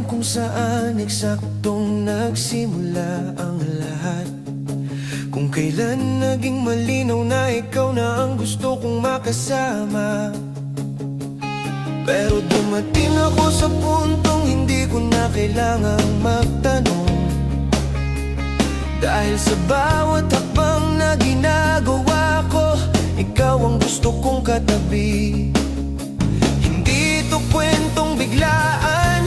kung saan eksaktong nagsimula ang lahat. Kung kailan naging malinaw na ikaw na ang gusto kong makasama. Pero dumating ako sa puntong hindi ko na kailangang magtanong, dahil sa bawat hakbang na ginagawa ko, ikaw ang gusto kong katabi. Hindi ito kwentong biglaan,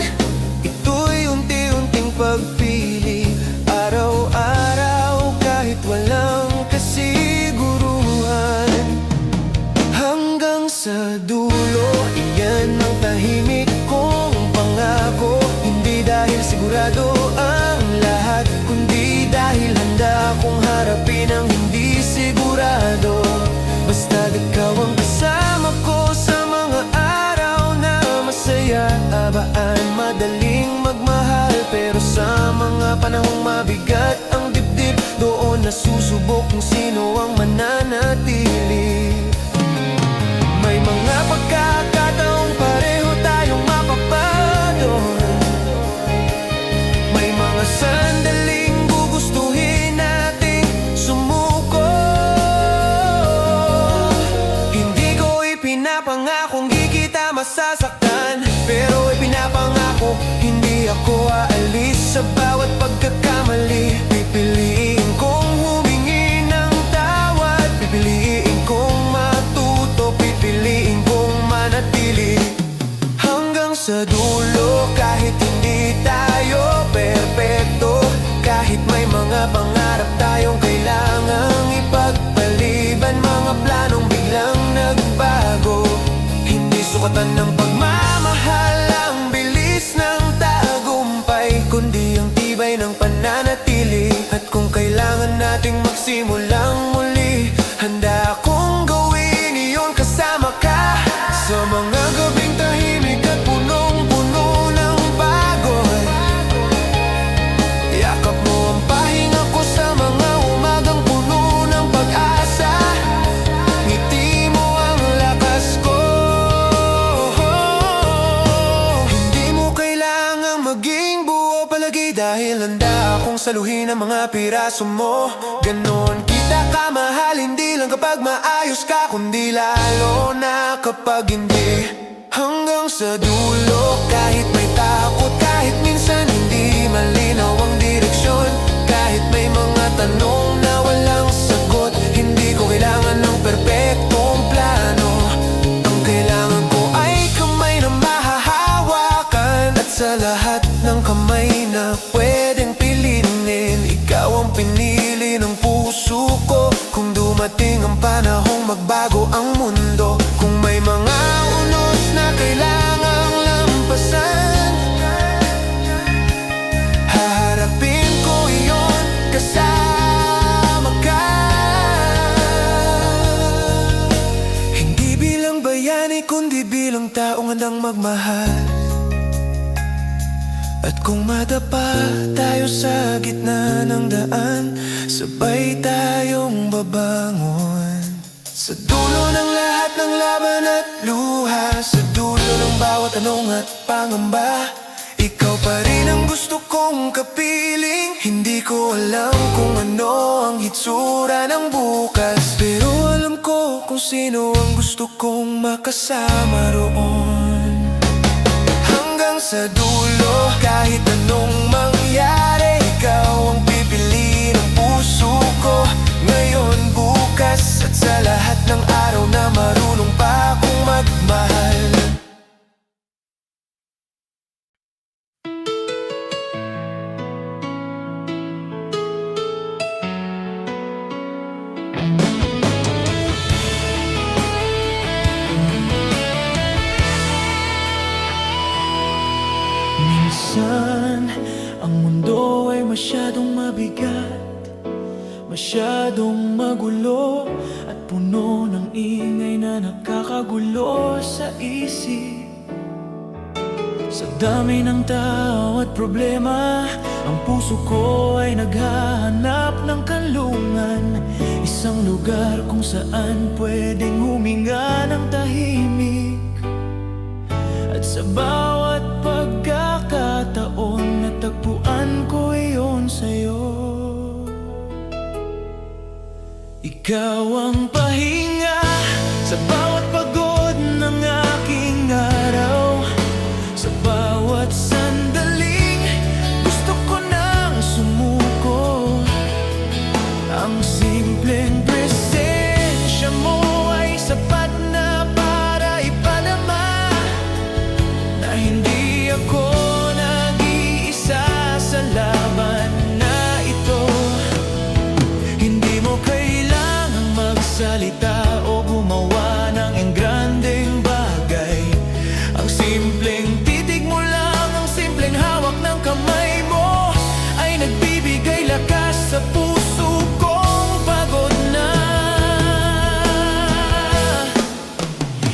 ito'y unti-unting pagpili. Araw-araw kahit walang kasiguruhan, hanggang sa dulo, iyan ang tahimik kong pangako. Hindi dahil sigurado ang lahat, kundi dahil handa akong harapin ang hindi sigurado. Basta't ikaw ang kasama ko sa mga araw na masaya. Abaan, madaling magmahal, pero sa mga panahong mabigat ang dibdib, doon nasusubok kung sino ang mananatili. May mga pagkakataong pareho tayong mapapadon. May mga sandaling gugustuhin nating sumuko. Hindi ko ipinapangakong di kita masasaktan, pero ipinapangako hindi ako aalis sa bawat pagkakamali. Pipiliin kong humingi ng tawad, pipiliin kong matuto, pipiliin kong manatili hanggang sa dulo. Kahit hindi tayo perpekto, kahit may mga pangarap tayong kailangang ipagpaliban, mga planong biglang nagbago. Hindi sukatan ng pagmamahal ang bilis ng tagumpay, kundi ang tibay ng pananatili. At kung kailangan nating magsimulang muli, handa akong gawin iyon kasama ka. Sa mga gabing tahimik at punong-puno ng pagod, yakap mo ang pahinga ko. Sa mga umagang puno ng pag-asa, ngiti mo ang lakas ko. Hindi mo kailangang maging buo palagi, dahil handa akong saluhin ang mga piraso mo. Ganon kita kamahal, hindi lang kapag maayos ka, kundi lalo na kapag hindi. Hanggang sa dulo, kahit may takot, kahit minsan hindi malinaw ang direksyon, kahit may mga tanong na walang sagot, hindi ko kailangan ng perpektong plano. Ang kailangan ko ay kamay na mahahawakan, at sa lahat ng kamay na pwedeng pilinin, ikaw ang pinili ng puso ko. Kung dumating ang panahong magbago ang mundo, kung may mga unos na kailangang lampasan, haharapin ko iyon kasama ka. Hindi bilang bayani, kundi bilang taong handang magmahal. At kung madapa tayo sa gitna ng daan, sabay tayong babangon. Sa dulo ng lahat ng laban at luha, sa dulo ng bawat tanong at pangamba, ikaw pa rin ang gusto kong kapiling. Hindi ko alam kung ano ang hitsura ng bukas, pero alam ko kung sino ang gusto kong makasama roon. Hanggang sa dulo, kahit anong mangyari, ikaw ang pipili ng puso ko. Ngayon, bukas, at sa lahat ng araw na marunong pa akong magmahal. Minsan, ang mundo ay masyadong mabigat, masyadong magulo, at puno ng ingay na nakakagulo sa isip. Sa dami ng tao at problema, ang puso ko ay naghahanap ng kanlungan. Isang lugar kung saan pwedeng huminga ng tahimik. At sa bawat pagkakataon, Ikaw ang pahinga sa bawat pagod ng aking araw. Sa bawat sandaling gusto ko nang sumuko. Ang simpleng presensya mo ay sapat na para ipadama na hindi ako nag-iisa sa laban na ito. Hindi mo kailangang magsalita o gumawa ng engrandeng bagay. Ang simpleng titig mo lang, ang simpleng hawak ng kamay mo ay nagbibigay lakas sa puso kong pagod na.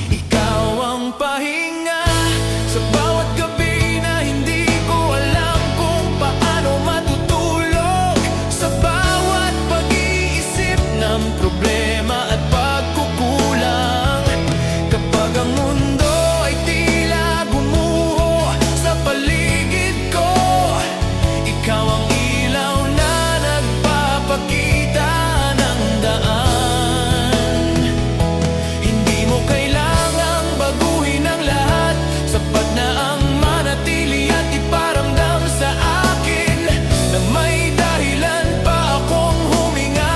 Ikaw ang pahinga sa bawat gabi na hindi ko alam kung paano matutulog. Sa bawat pag-iisip ng problema at pagkukulang. Kapag ang mundo ay tila gumuho sa paligid ko, ikaw ang ilaw na nagpapakita ng daan. Hindi mo kailangang baguhin ang lahat, sapat na ang manatili at iparamdam sa akin na may dahilan pa akong huminga,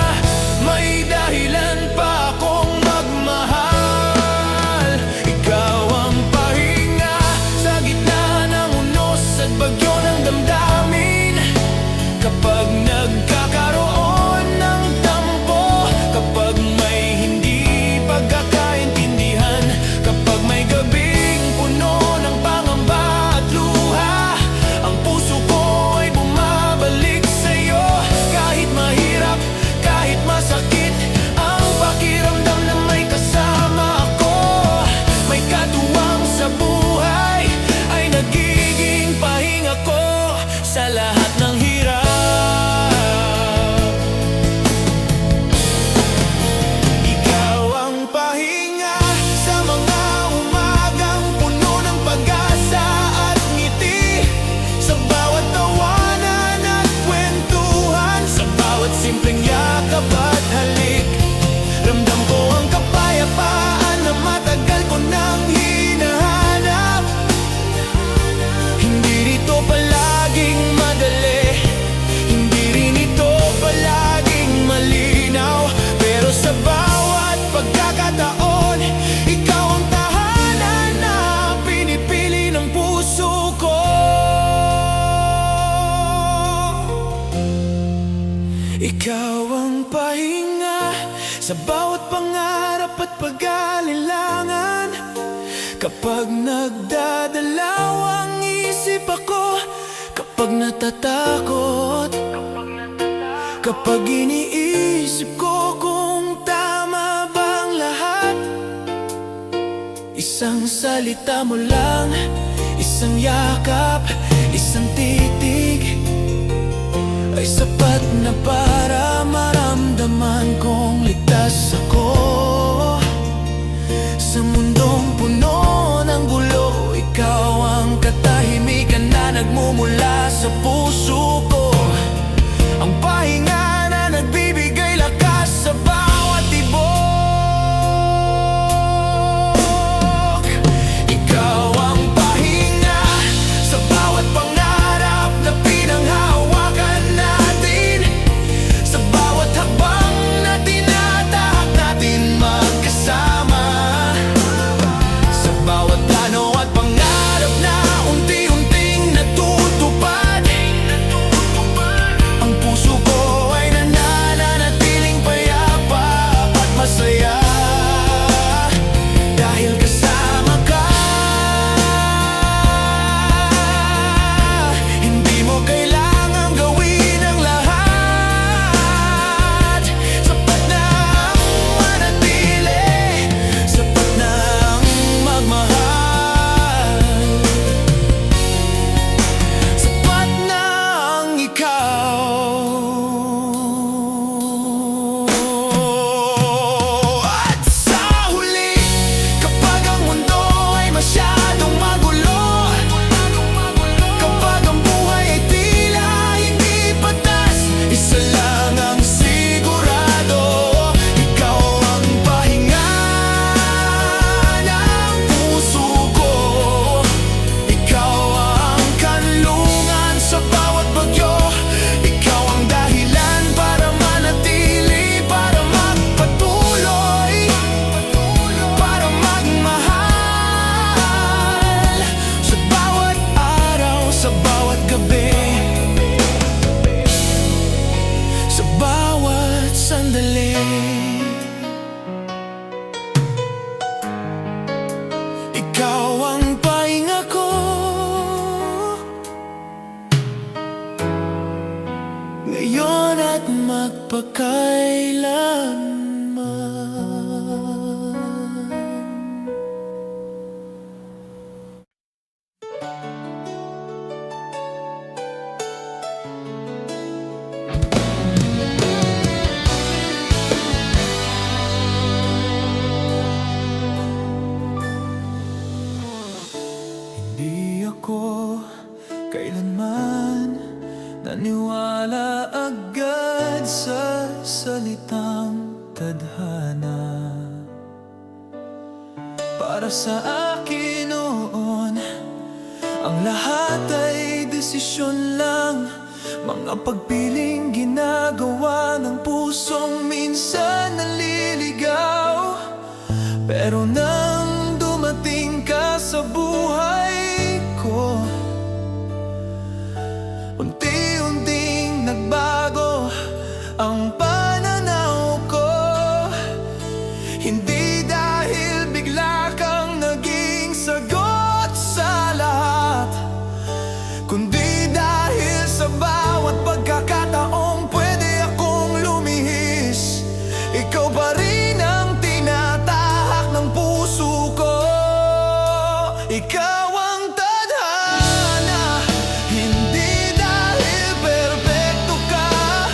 may dahilan pa akong magmahal. Ikaw ang pahinga sa gitna ng unos at bagyo ng damdamin. Kapag nagkakaroon ng tampo, kapag may hindi pagkakaintindihan, kapag may gabing puno ng pangamba at luha, ang puso ko ay bumabalik sa'yo. Kahit mahirap, kahit masakit, ang pakiramdam na may kasama ako, may katuwang sa buhay, ay nagiging pahinga ko sa lahat ng hirap. Ikaw ang pahinga sa mga umagang puno ng pag-asa at ngiti. Sa bawat tawanan at kwentuhan, sa bawat simpleng yakap at halik, ramdam ko ang kapayapaan na matagal ko nang hinahanap. Hindi rito palaging madali, hindi rin ito palaging malinaw, pero sa bawat pagkakataon, ikaw ang tahanan na pinipili ng puso ko. Ikaw ang pahinga sa bawat pangarap at pag-alilangan. Kapag nagdadalaw ang isip ako, kapag natatakot, kapag iniisip ko kung tama bang lahat, isang salita mo lang, isang yakap, isang titig, ay sapat na para maramdaman kong ligtas ako. Sa mundong puno ng gulo, ikaw ang katahimikan na nagmumula sa puso ko. Ang pahinga na nagbibigay lakas sa bawat tibok. Ikaw ang pahinga sa bawat pangarap na pinanghahawakan natin, sa bawat hakbang na tinatahak natin magkasama, sa bawat plano at pangarap na unti-unting natutupad. magpakailanman. Hindi ako kailanman naniwala agad sa salitang tadhana. Para sa akin noon, ang lahat ay desisyon lang, mga pagpiling ginagawa ng pusong minsan naliligaw. Pero nang dumating ka sa buhay ko, unti-unting nagbago ang pananaw ko. Hindi dahil bigla kang naging sagot sa lahat, kundi dahil sa bawat pagkakataong pwede akong lumihis. Ikaw pa rin ang tinatahak ng puso ko. Ikaw ang tadhana, hindi dahil perpekto ka,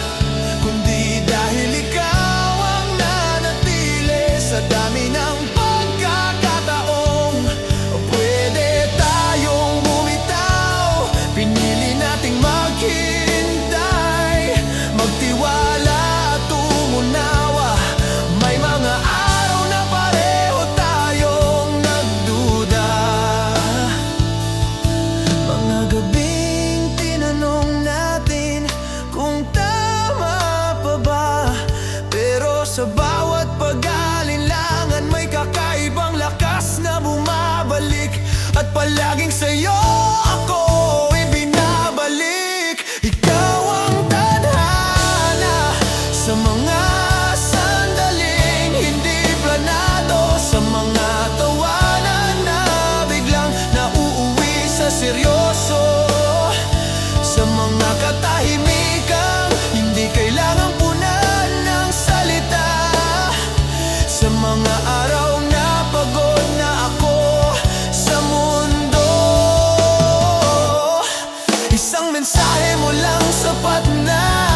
kundi dahil ikaw ang nanatili sa dami ng pagkakataong pwede tayong bumitaw. Pinili nating maghintay, magtiwala at umunawa. May mga araw na pareho tayong nagduda, mga gabing tinanong natin kung tama pa ba. Pero sa bawat pag-alinlangan may kakaibang lakas na bumabalik, at palaging sa'yo ako ibinabalik. Ikaw ang tadhana sa mga sandaling hindi planado, sa mga tawanan na biglang nauuwi sa seryoso, sa mga katahimikang hindi kailangang punan ng salita, sa mga araw na pagod na ako sa mundo. Isang mensahe mo lang sapat na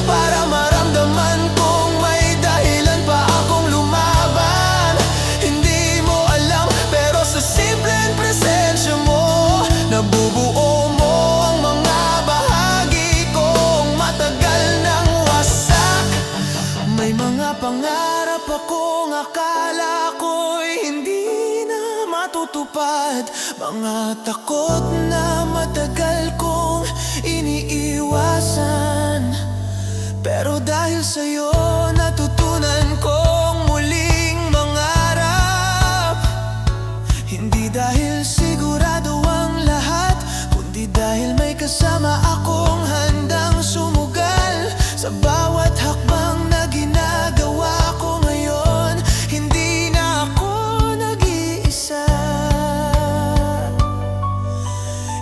para maramdaman kong may dahilan pa akong lumaban. Hindi mo alam, pero sa simpleng presensya mo, nabubuo mo ang mga bahagi kong matagal nang wasak. May mga pangarap akong akala ko'y hindi na matutupad, mga takot na matagal kong iniiwasan. Pero dahil sa'yo natutunan kong muling mangarap, hindi dahil sigurado ang lahat, kundi dahil may kasama akong handang sumugal sa bawat hakbang na ginagawa ko ngayon. Hindi na ako nag-iisa.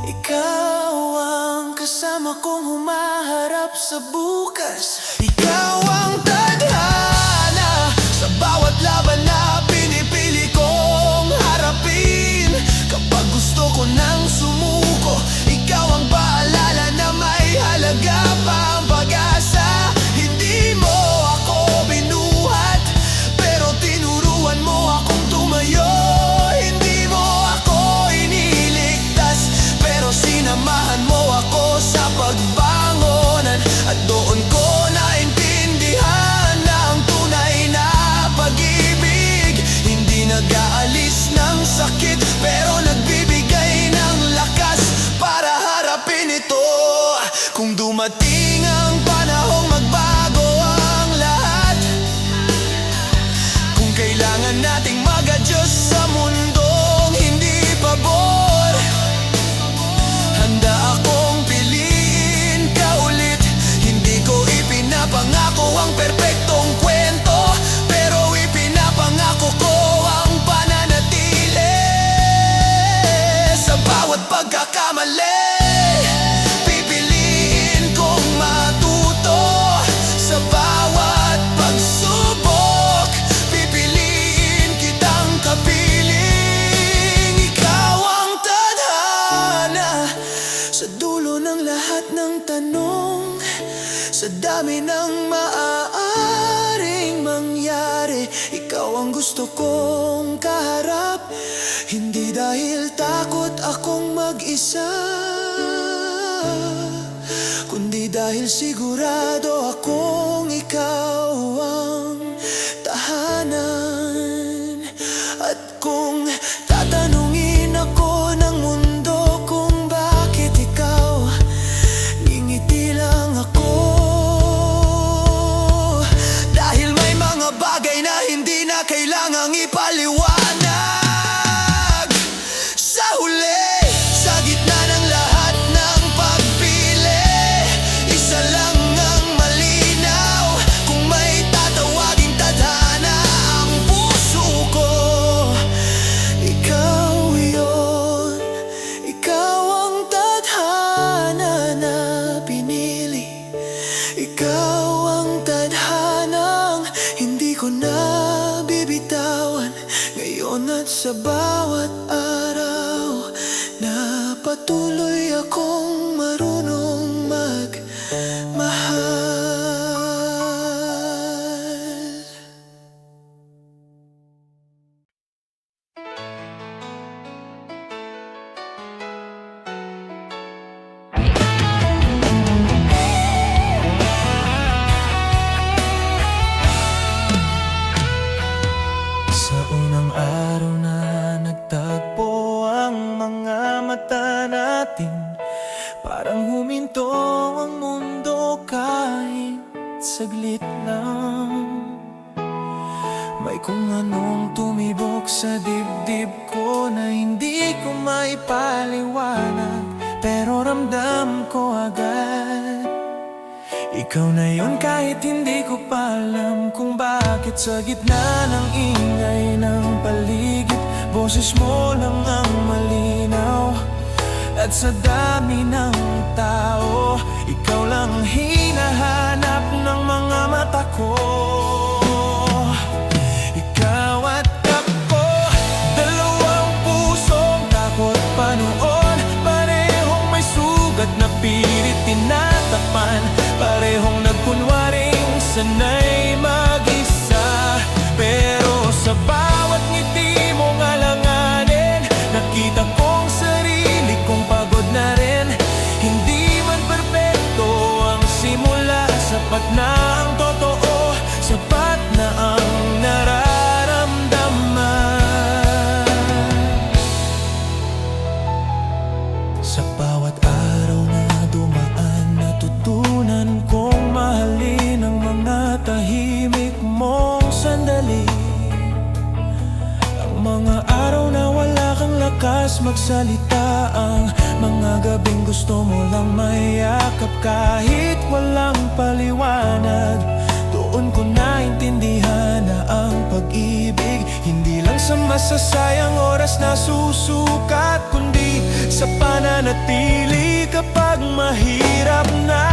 Ikaw ang kasama kong humaharap sa bukas. Ikaw ang tadhana sa bawat laban na pinipili kong harapin. Kapag gusto ko nang sumuko, ikaw ang paalala na may halaga pa ang pag-asa. Hindi mo ako binuhat, pero tinuruan mo akong tumayo. Hindi mo ako iniligtas, pero sinamahan mo ako sa pagbangonan. At doon ko naintindihan na ang tunay na pag-ibig hindi nag-aalis ng sakit, pero nagbibigay ng lakas para harapin ito. Kung dumating ang panahong magbago ang lahat, kung kailangan nating mag-adjust sa mundong hindi pabor, handa akong piliin ka ulit. Hindi ko ipinapangako ang perpektong kwento, pero ipinapangako ko ang pananatili sa bawat pagkakamali. Pipiliin kong Sa dulo ng lahat ng tanong, sa dami ng maaaring mangyari, ikaw ang gusto kong kaharap. Hindi dahil takot akong mag-isa, kundi dahil sigurado akong ikaw ang tahanan. At kung tatanungin ako ng mundo kung bakit ikaw, ngingiti lang ako. Dahil may mga bagay na hindi na kailangang ipaliwanag. Sa huli, sa gitna ng lahat ng pagpili, isa lang ang malinaw. Kung may tatawaging tadhana ang puso ko, ikaw yun. Ikaw ang tadhana na pinili. Ikaw ang tadhanang hindi ko na bibitawan. Ngayon at sa bawat araw na patuloy akong marunong magmahal. Sa unang araw na nagtagpo ang mga mata natin, parang huminto ang mundo kahit saglit lang. May kung anong tumibok sa dibdib ko na hindi ko maipaliwanag, pero ramdam ko agad. Ikaw na yun kahit hindi ko pa alam kung bakit. Sa gitna ng ingay ng paligid, boses mo lang ang malinaw. At sa dami ng tao, ikaw lang ang hinahanap ng mga mata ko. Ikaw at ako, dalawang pusong takot pa noon. Parehong may sugat na pilit tinatapan, parehong nagkunwaring sanay mag-isa. Pero sa bawat ngiti mong alanganin, nakita kong sarili kong pagod na rin. Hindi man perpekto ang simula, sapat na ang totoo, sapat na ang nararamdaman. Sa bawat araw na dumaan, natutunan kong mahalin ang mga tahimik mong sandali. Ang mga araw na wala kang lakas magsalita, ang mga gabing gusto mo lang mayakap kahit walang paliwanag. Doon ko naintindihan na ang pag-ibig hindi lang sa masasayang oras na susukat, kundi sa pananatili kapag mahirap na.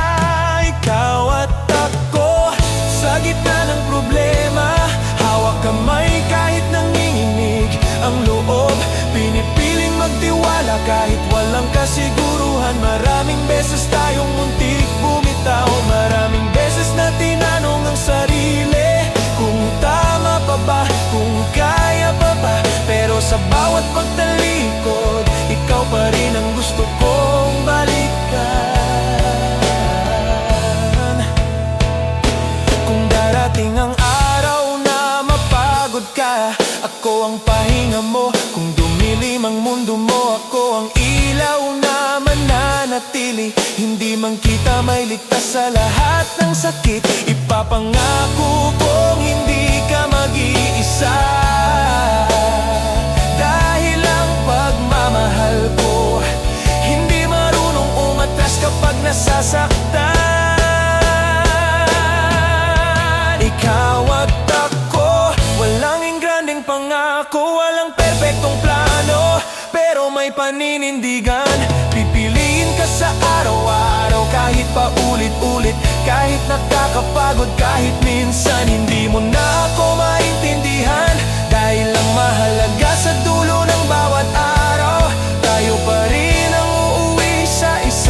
Ikaw at ako, sa gitna ng problema, hawak kamay kahit nanginginig ang loob. Pinipiling magtiwala kahit walang kasiguruhan. Maraming beses tayong muntik bumitaw, maraming beses na tinanong ang sarili kung tama pa ba, kung kaya pa ba. Pero sa bawat pagtalikod, ikaw pa rin ang gusto kong balikan. Kung darating ang araw na mapagod ka, ako ang pahinga mo. Kung dumilim ang mundo mo, ako ang ilaw na mananatili. Hindi man kita may ligtas sa lahat ng sakit, ipapangako kong hindi ka mag-iisa. Dahil ang pagmamahal ko hindi marunong umatras kapag nasasaktan. Ikaw at ako, walang ingranding pangako, walang perpektong plano, pero may paninindigan. Pipiliin ka sa araw-araw kahit pa ulit-ulit, kahit nakakapagod, kahit minsan hindi mo na ako maintindihan. Dahil ang mahalaga sa dulo ng bawat araw, tayo pa rin ang uuwi sa isa.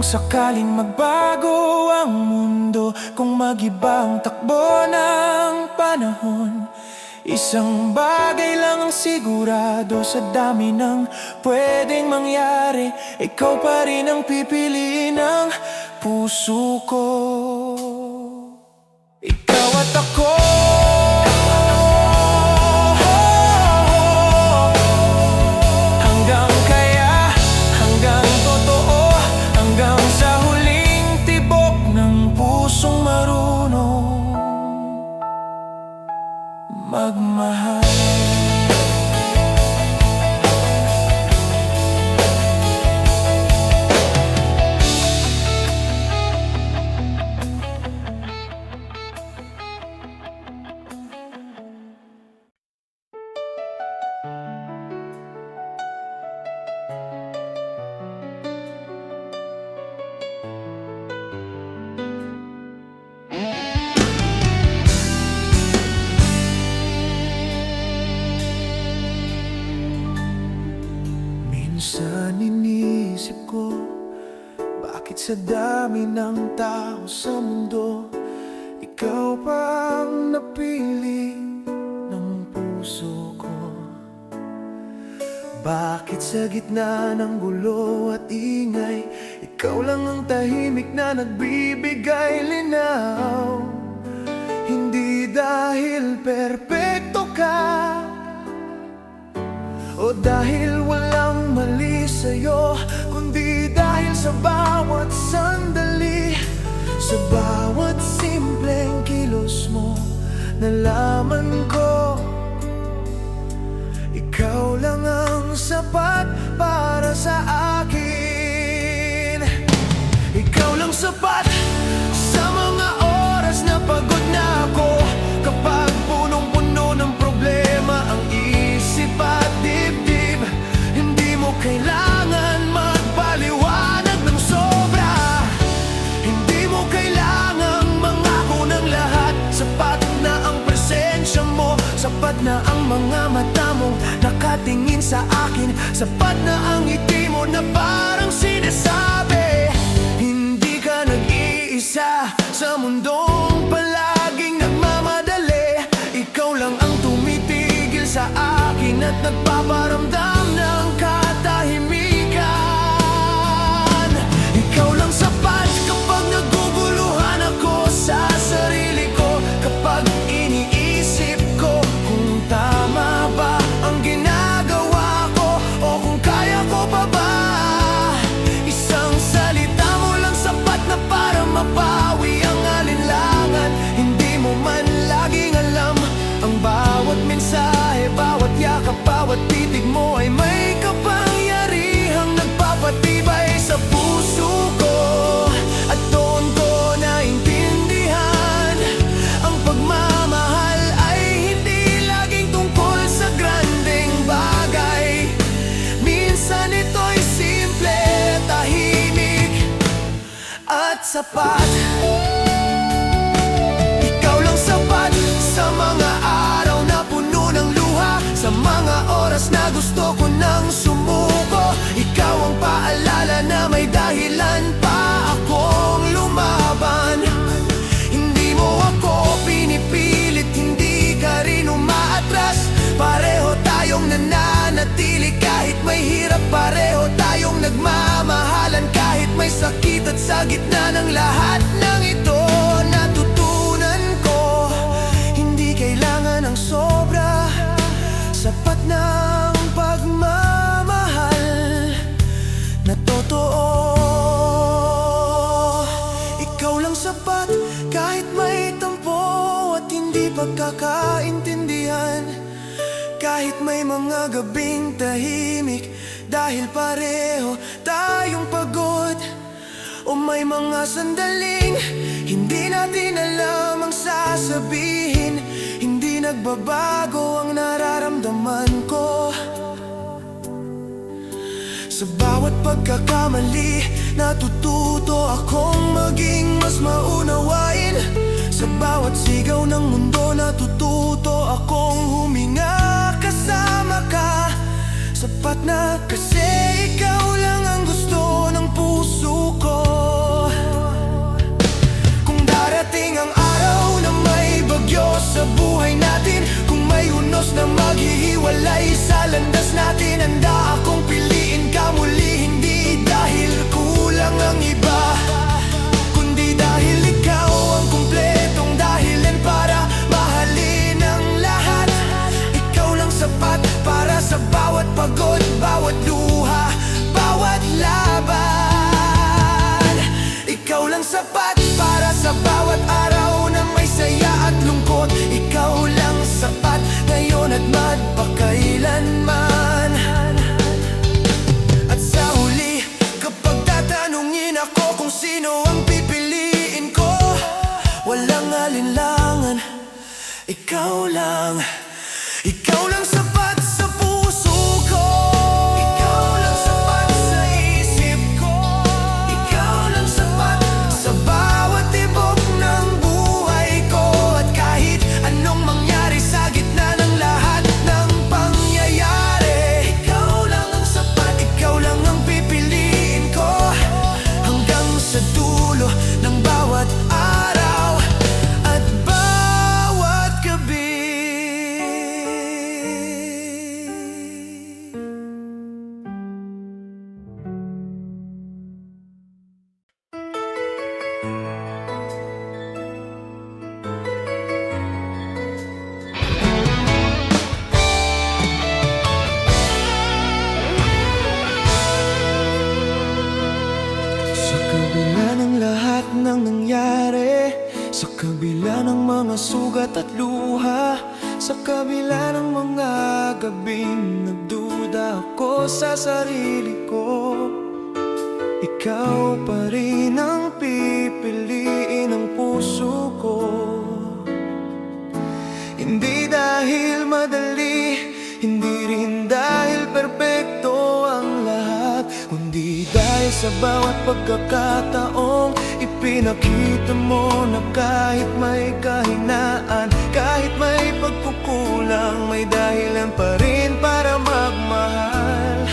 sakaling magbago ang mundo, kung mag-iba ang takbo ng panahon, isang bagay lang ang sigurado sa dami ng pwedeng mangyari, ikaw pa rin ang pipiliin ng puso ko. Ikaw at ako, hanggang kaya, hanggang totoo, hanggang sa huling tibok ng pusong marunong magmahal. Minsan iniisip ko, bakit sa dami ng tao sa mundo, ikaw pa ang napili ng puso ko? Bakit sa gitna ng gulo at ingay, ikaw lang ang tahimik na nagbibigay linaw? Hindi dahil perpekto ka, o dahil walang mali sa'yo, kundi dahil sa bawat sandali, sa bawat simpleng kilos mo, nalaman ko ikaw lang ang sapat para sa akin. Ikaw lang sapat sa mga oras na pagod na ako, kapag punong-puno ng problema ang isip at dibdib. Hindi mo kailangan magpaliwanag ng sobra, hindi mo kailangan mangako ng lahat. Sapat na ang presensya mo, sapat na ang mga mata mong nakatingin sa akin, sapat na ang ngiti mo na parang sinasabi, hindi ka nag-iisa sa mundong palaging nagmamadali. Ikaw lang ang tumitigil sa akin at nagpaparamdam ng katahimikan. Ikaw lang sapat kapag naguguluhan ako sa sarili ko, kapag iniisip ko kung tama ba ang ginagawa ko o kung kaya ko pa ba. Isang salita mo lang sapat na para mapawi ang alinlangan. Hindi mo man laging alam ang bawat mensahe, bawat yakap, bawat titig mo ay may kapangyarihang nagpapatibay sa puso ko. At doon ko naintindihan, ang pagmamahal ay hindi laging tungkol sa grandeng bagay. Minsan ito'y simple, tahimik at sapat. Ikaw lang sapat sa mga araw na puno ng luha, sa mga oras na gusto ko nang sumuko. Ikaw ang paalala na may dahilan pa akong lumaban. Hindi mo ako pinipilit, hindi ka rin umaatras. Pareho tayong nananatili kahit may hirap, pareho tayong nagmamahalan kahit may sakit. At sa gitna ng lahat ng ito, natutunan ko, hindi kailangan ng sobra, sapat na ang pagmamahal na totoo. Ikaw lang sapat kahit may tampo at hindi pagkakaintindihan, kahit may mga gabing tahimik dahil pareho tayong pagod, o may mga sandaling hindi natin alam ang sasabihin. Hindi nagbabago ang nararamdaman ko. Sa bawat pagkakamali, natututo akong maging mas maunawain. Sa bawat sigaw ng mundo, natututo akong huminga kasama ka. Sapat na kasi ikaw lang ang gusto ng puso ko. handa akong piliin ka muli. Hindi dahil kulang ang iba, kundi dahil ikaw ang kumpletong dahilan para mahalin ang lahat. Ikaw lang sapat para sa bawat pagod, bawat luha, bawat laban. Ikaw lang sapat para sa bawat araw na may saya at lungkot. Ikaw lang sapat ngayon at magpakailanman. At sa huli, kapag tatanungin ako kung sino ang pipiliin ko, walang alinlangan, ikaw lang. Ikaw lang sapat sa puso ko, ikaw lang sapat sa isip ko, ikaw lang sapat sa bawat tibok ng buhay ko. At kahit anong mangyari sa gitna ng lahat ng pangyayari, ikaw lang ang sapat, ikaw lang ang pipiliin ko hanggang sa dulo ng bawat araw at bawat gabi. Sa kabila ng lahat ng nangyari, sa kabila ng mga sugat at luha, sa kabila ng mga gabing nagduda ako sa sarili ko, ikaw pa rin ang pipiliin ng puso ko. Hindi dahil madali, hindi rin dahil perpekto ang lahat, kundi dahil sa bawat pagkakataong ipinakita mo na kahit may kahinaan, kahit may pagkukulang, may dahilan pa rin para magmahal.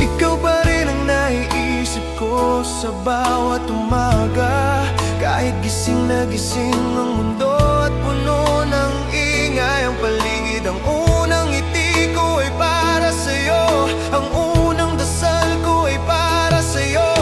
Ikaw pa rin ang naiisip ko sa bawat umaga, kahit gising na gising ang mundo at puno ng ingay ang paligid. Ang unang ngiti ko ay para sa'yo, ang unang dasal ko ay para sa'yo.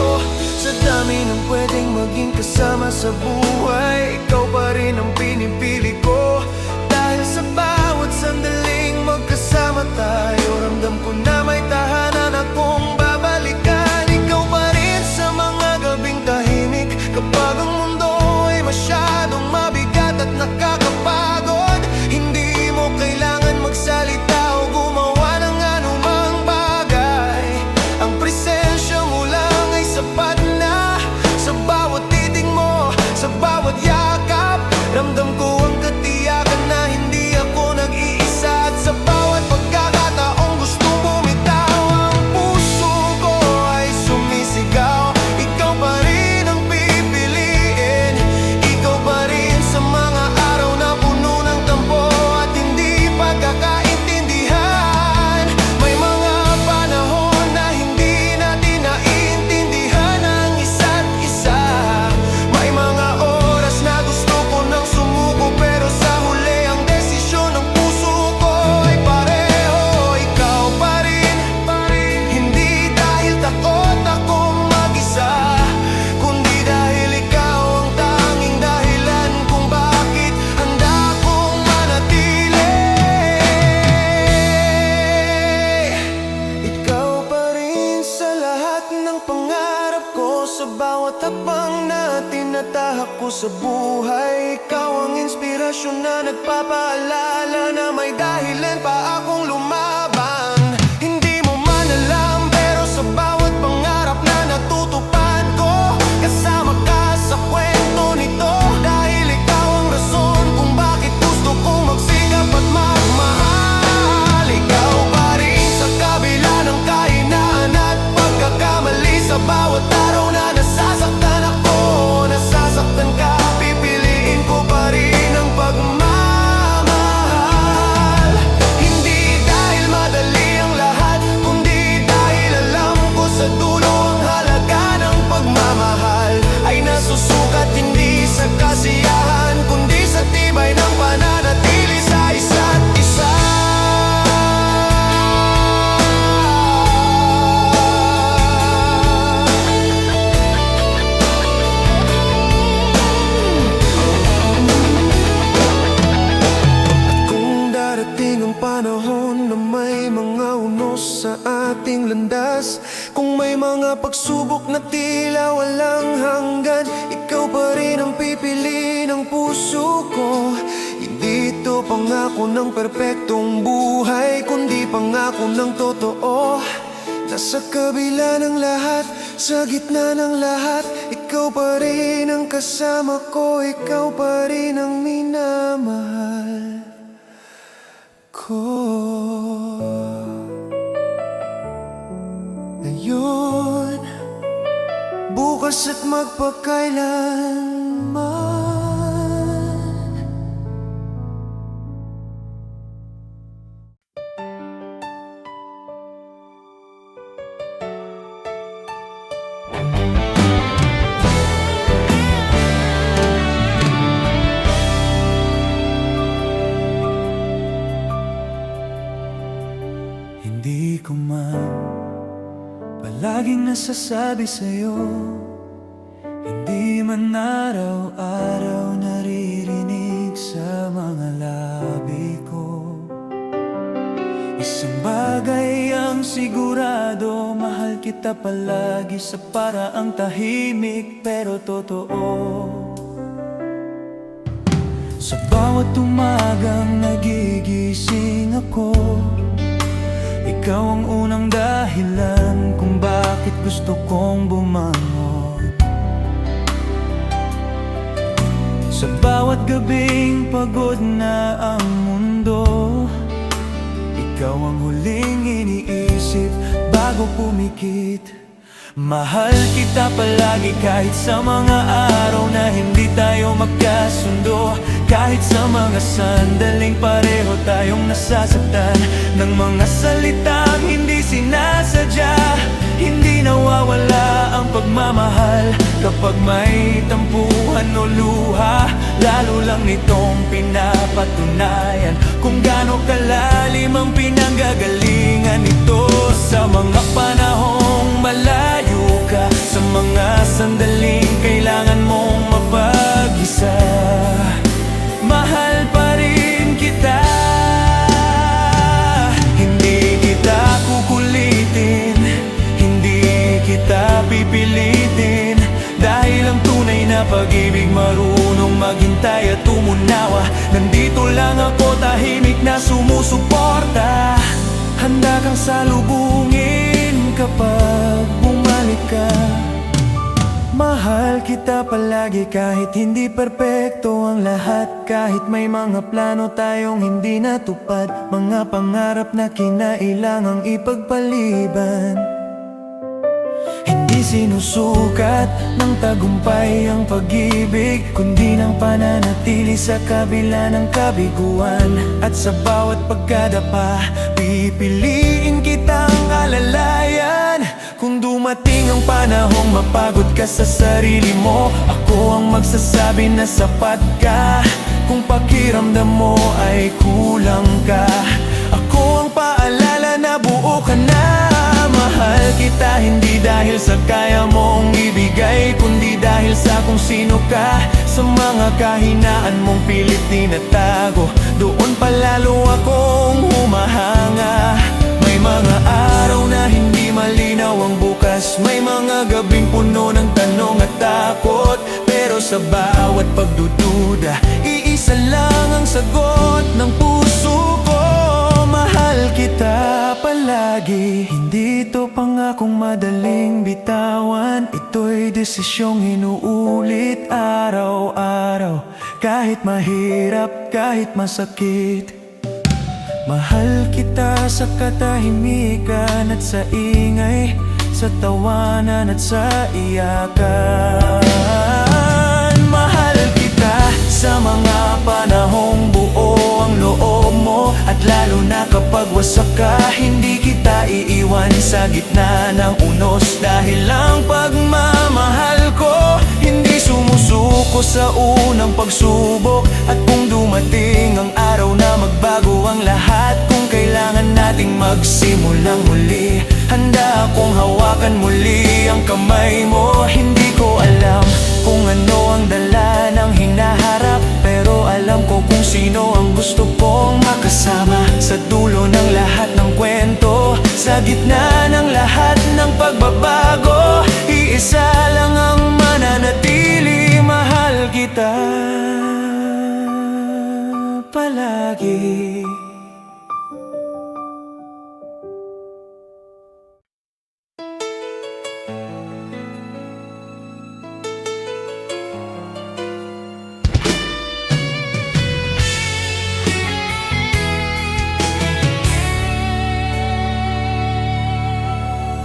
Sa dami ng pwedeng maging kasama sa buhay, ikaw pa rin ang pinipili ko. Dahil sa bawat sandaling magkasama tayo, ramdam ko na may tahanan akong babalikan. Ikaw pa rin sa mga gabing tahimik, kapag ang mundo ay masyadong mabigat at nakakapagod. Hindi mo kailangan magsalita o gumawa ng anumang bagay, ang presensya mo lang ay sapat na. Sa bawat titig mo, sa bawat yakap, ramdam ko ang katiyakan na hindi ako nag-iisa. At sa bawat pagkakataong gustong bumitaw, ang puso ko ay sumisigaw. Ikaw pa rin ang pipiliin, ikaw pa rin sa mga araw na puno ng tampo at hindi pagkakaintindihan. May mga panahon na hindi natin naiintindihan ang isa't isa. May mga oras na gusto ko nang sumuko, pero sa huli ang desisyon ng puso ko ay pareho. Ikaw pa rin, hindi dahil takot akong mag-isa, kundi dahil ikaw ang tanging dahilan kung bakit handa akong manatili. Ikaw pa rin sa lahat ng pangarap ko, sa bawat hakbang na tinatahak ko sa buhay. Ikaw ang inspirasyon na nagpapaalala na may dahilan pa akong lumaban. Hindi mo man alam, pero sa bawat pangarap na natutupad ko, kasama ka sa kwento nito. Dahil ikaw ang rason kung bakit gusto kong magsikap at magmahal. Ikaw pa rin sa kabila ng kahinaan at pagkakamali, sa bawat araw na nasasaktan ako, nasasaktan ka, pipiliin ko pa rin ang pagmamahal. na may mga unos sa ating landas. Kung may mga pagsubok na tila walang hanggan, ikaw pa rin ang pipili ng puso ko. Hindi ito pangako ng perpektong buhay, kundi pangako ng totoo. Nasa kabila ng lahat, sa gitna ng lahat, ikaw pa rin ang kasama ko, ikaw pa rin ang minamahal ko. Ngayon, bukas at magpakailanman. Hindi ko man palaging nasasabi sa'yo, hindi man araw-araw naririnig sa mga labi ko. Isang bagay ang sigurado, mahal kita palagi sa paraang tahimik pero totoo. Sa bawat umagang nagigising ako, ikaw ang unang dahilan kung bakit gusto kong bumangon. Sa bawat gabing pagod na ang mundo, ikaw ang huling iniisip bago pumikit. Mahal kita palagi kahit sa mga araw na hindi tayo magkasundo, kahit sa mga sandaling pareho tayong nasasaktan ng mga salitang hindi sinasadya. Hindi nawawala ang pagmamahal kapag may tampuhan o luha, lalo lang nitong pinapatunayan kung gaano kalalim ang pinanggagalingan nito. Sa mga panahong malayo ka, sa mga sandaling kailangan mong mapag-isa, mahal pa rin kita. Hindi kita kukulitin, hindi kita pipilitin, dahil ang tunay na pag-ibig marunong maghintay at umunawa. Nandito lang ako tahimik na sumusuporta, handa kang salubungin kapag bumalik ka. Mahal kita palagi kahit hindi perpekto ang lahat, kahit may mga plano tayong hindi natupad, mga pangarap na kinailangang ipagpaliban. Hindi sinusukat ng tagumpay ang pag-ibig, kundi ng pananatili sa kabila ng kabiguan. At sa bawat pagkadapa, pipiliin kitang alalayan. Kung dumating ang panahong mapagod ka sa sarili mo, ako ang magsasabi na sapat ka. Kung pakiramdam mo ay kulang ka, ako ang paalala na buo ka na. Mahal kita hindi dahil sa kaya mong ibigay, kundi dahil sa kung sino ka. Sa mga kahinaan mong pilit tinatago, doon palalo akong humahanga. May mga araw na hindi malinaw ang bukas, may mga gabing puno ng tanong at takot, pero sa bawat pagdududa, iisa lang ang sagot ng puso ko. Mahal kita palagi, hindi ito pangakong madaling bitawan. Ito'y desisyong inuulit araw-araw, kahit mahirap, kahit masakit. Mahal kita sa katahimikan at sa ingay, sa tawanan at sa iyakan. Mahal kita sa mga panahong buo ang loob mo, at lalo na kapag wasak ka, hindi kita iiwan sa gitna ng unos. Dahil ang pagmamahal ko hindi sumusuko sa unang pagsubok, at kung dumating ang araw na magbago ang lahat, kung kailangan nating magsimulang muli, handa akong hawakan muli ang kamay mo. Hindi ko alam kung ano ang dala ng hinaharap, pero alam ko kung sino ang gusto kong makasama sa sa dulo ng lahat ng kwento. Sa gitna ng lahat ng pagbabago, iisa lang ang mananatili. Mahal kita palagi.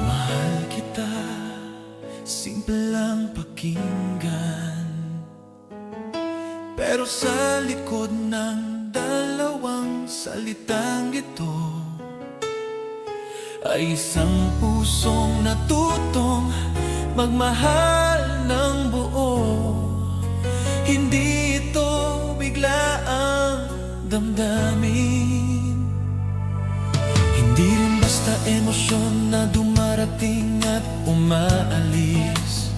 Mahal kita, simple lang pakinggan, pero sa likod ng dalawang salitang ito ay isang pusong natutong magmahal ng buo. Hindi ito biglaang damdamin, hindi rin basta emosyon na dumarating at umaalis.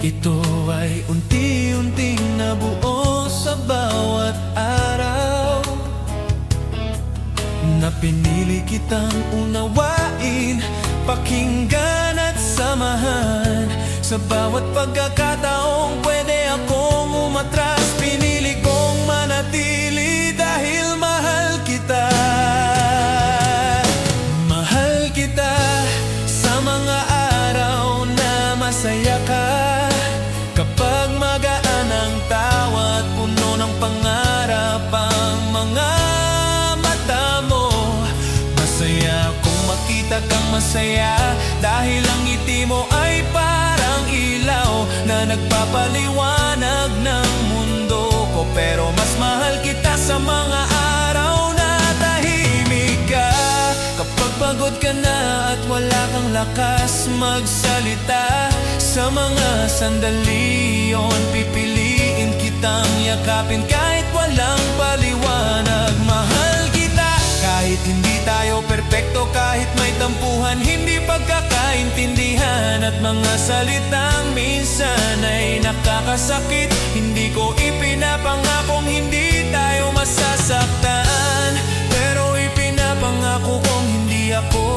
Ito ay unti-unting nabuo sa bawat araw, na pinili kitang unawain, pakinggan at samahan. Sa bawat pagkakataong pwede akong umatras, pinili kong manatili dahil mahal kita. Mahal kita sa mga araw na masaya ka, kapag magaan ang tawa at puno ng pangarap ang mga mata mo. Masaya kung makita kang masaya, dahil ang ngiti mo ay parang ilaw na nagpapaliwanag ng mundo ko. Pero mas mahal kita sa mga araw na tahimik ka, kapag pagod ka na at wala kang lakas magsalita. Sa mga sandali yon, pipiliin kitang yakapin kahit walang paliwanag. Mahal kita kahit hindi tayo perpekto, kahit may tampuhan, hindi pagkakaintindihan, at mga salitang minsan ay nakakasakit. Hindi ko ipinapangakong hindi tayo masasaktan, pero ipinapangako kong hindi ako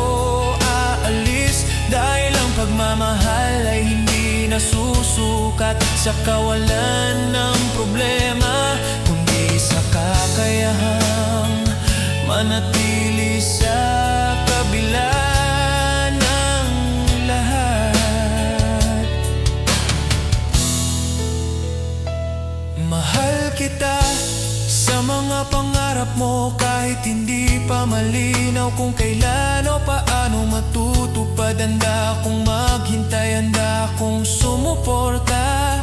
aalis, dahil ang pagmamahal ay hindi nasusukat sa kawalan ng problema, kundi sa kakayahang manatili sa kabila ng lahat. Mahal kita sa mga pangarap mo, kahit hindi pa malinaw kung kailan o paano matutupad. Handa akong maghintay, handa akong sumuporta,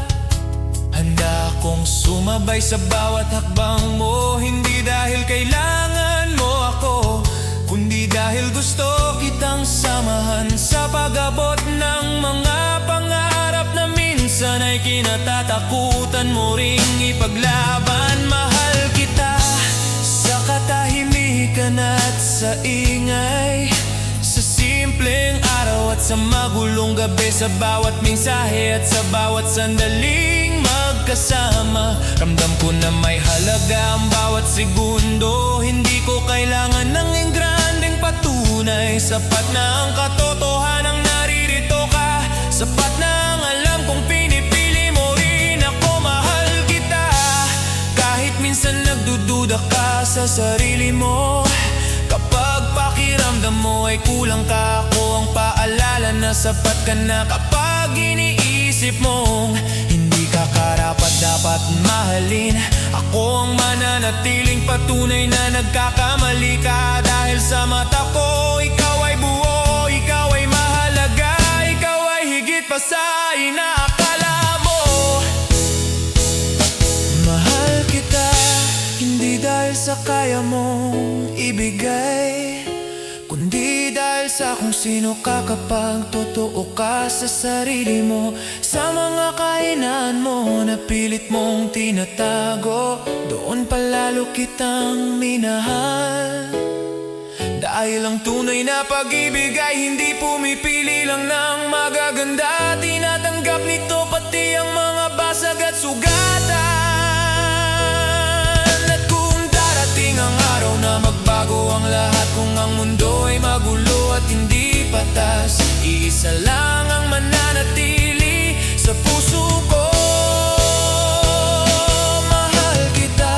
handa akong sumabay sa bawat hakbang mo. Hindi dahil kailangan mo ako, kundi dahil gusto kitang samahan sa pag-abot ng mga pangarap na minsan ay kinatatakutan mo ring ipaglaban. Mahal kita sa katahimikan at sa ingay, sa simpleng araw at sa magulong gabi, sa bawat mensahe at sa bawat sandaling magkasama. Ramdam ko na may halaga ang bawat segundo, hindi ko kailangan ng engrandeng patunay. Sapat na ang katotohanang naririto ka, sapat na ang alam kong pinipili mo rin ako. Mahal kita kahit minsan nagdududa ka sa sarili mo, kapag pakiramdam mo ay kulang ka, ako ang paalala na sapat ka na. Kapag iniisip mong hindi ka karapat dapat mahalin, ako ang mananatiling patunay na nagkakamali ka. Dahil sa mata ko, ikaw ay buo, ikaw ay mahalaga, ikaw ay higit pa sa inaakala mo. Mahal kita, hindi dahil sa kaya mong ibigay, kundi dahil sa kung sino ka kapag totoo ka sa sarili mo. Sa mga kahinaan mo na pilit mong tinatago, doon palalo kitang minahal. Dahil ang tunay na pag-ibig ay hindi pumipili lang ng magaganda, tinatanggap nito pati ang mga basag at sugatan. At kung darating ang araw na magbago ang batas. Iisa lang ang mananatili sa puso ko. Mahal kita,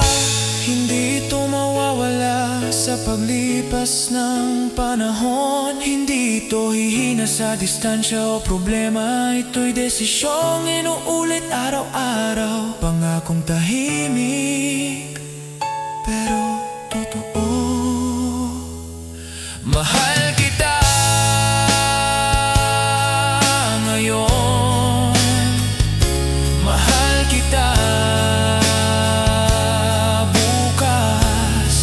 hindi ito mawawala sa paglipas ng panahon. Hindi ito hihina sa distansya o problema. Ito'y desisyong inuulit araw-araw. Pangakong tahimik, pero totoo. Mahal kita ngayon, mahal kita bukas,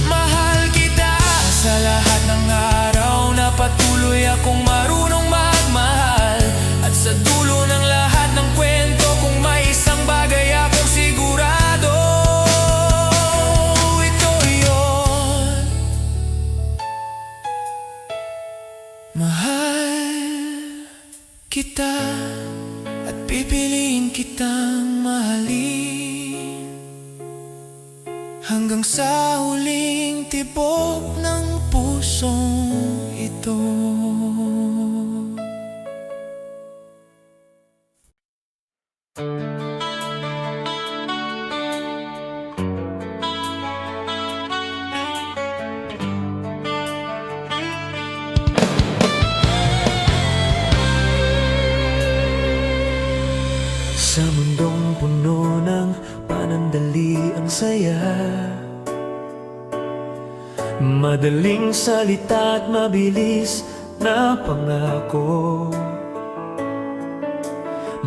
mahal kita sa lahat ng araw na patuloy akong marunong magmahal. At sa dulo ng lahat ng kwento, kung may isang bagay akong sigurado, ito yun. Mahal kita at pipiliin kitang mahalin hanggang sa huling tibok ng pusong ito. Sa mundong puno ng panandali ang saya, madaling salita at mabilis na pangako.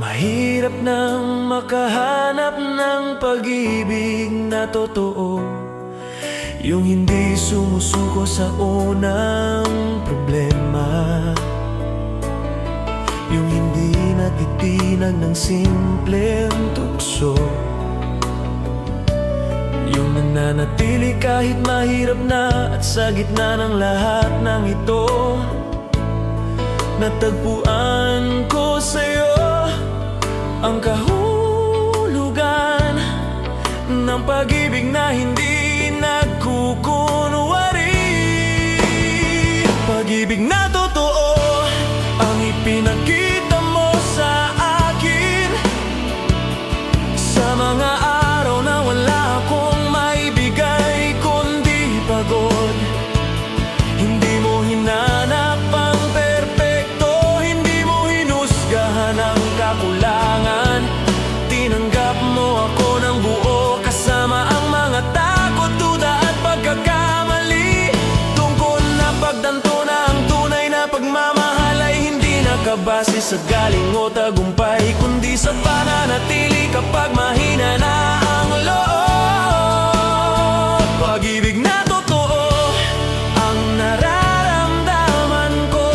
Mahirap nang makahanap ng pag-ibig na totoo, yung hindi sumusuko sa unang problema, yung hindi natitinag ng simpleng tukso, yung nananatili kahit mahirap na. At sa gitna ng lahat ng ito, natagpuan ko sa'yo ang kahulugan ng pag-ibig na hindi nagkukunwari. Pag-ibig na totoo ang ipinakita mo sa akin sa mga araw na wala akong maibigay kundi pagod. Hindi mo hinanap ang perpekto, hindi mo hinusgahan ang kakulangan. Tinanggap mo ako ng buo kasama ang mga takot, duda at pagkakamali. Tungkol na pagdanto na ang tunay na pagmamahal ay hindi nakabase sa galing o tagumpay, kundi sa pananatili kapag mahina na ang loob. Pag-ibig na totoo ang nararamdaman ko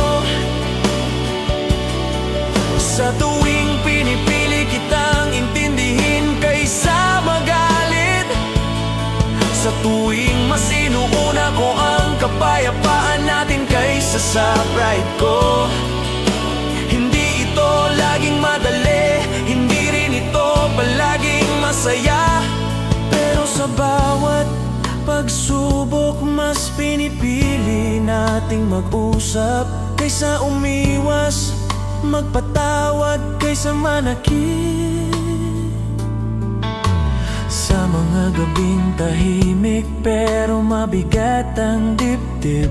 sa tuwing pinipili kitang intindihin kaysa magalit, sa tuwing mas inuuna ko ang kapayapaan natin kaysa sa pride ko. Hindi ito laging madali, hindi rin ito palaging masaya, pero sa bawat pagsubok mas pinipili nating mag-usap kaysa umiwas, magpatawad kaysa manakit. Sa mga gabing tahimik pero mabigat ang dibdib,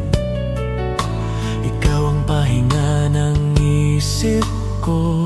ikaw ang pahinga ng isip ko.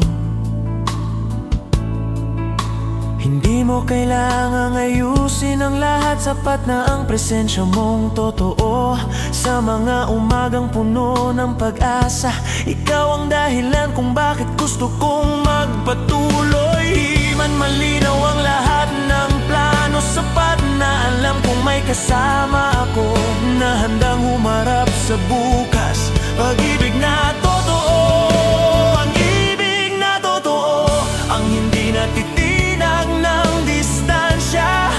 Hindi mo kailangang ayusin ang lahat, sapat na ang presensya mong totoo. Sa mga umagang puno ng pag-asa, ikaw ang dahilan kung bakit gusto kong magpatuloy. Di man malinaw ang lahat ng plano, sapat na alam kung may kasama ako na handang humarap sa bukas. Pag-ibig na totoo, ang ibig na totoo, ang hindi natitinag ng distansya,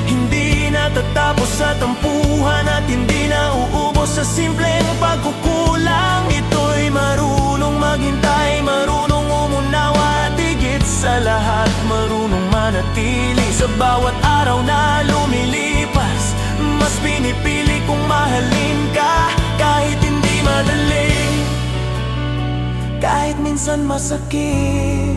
hindi natatapos sa tampuhan at hindi na uubos sa simpleng pagkukulang. Ito'y marunong maghintay, marunong umunawa at higit sa lahat marunong manatili. Sa bawat araw na lumilipas, mas pinipili kong mahalin kahit minsan masakit.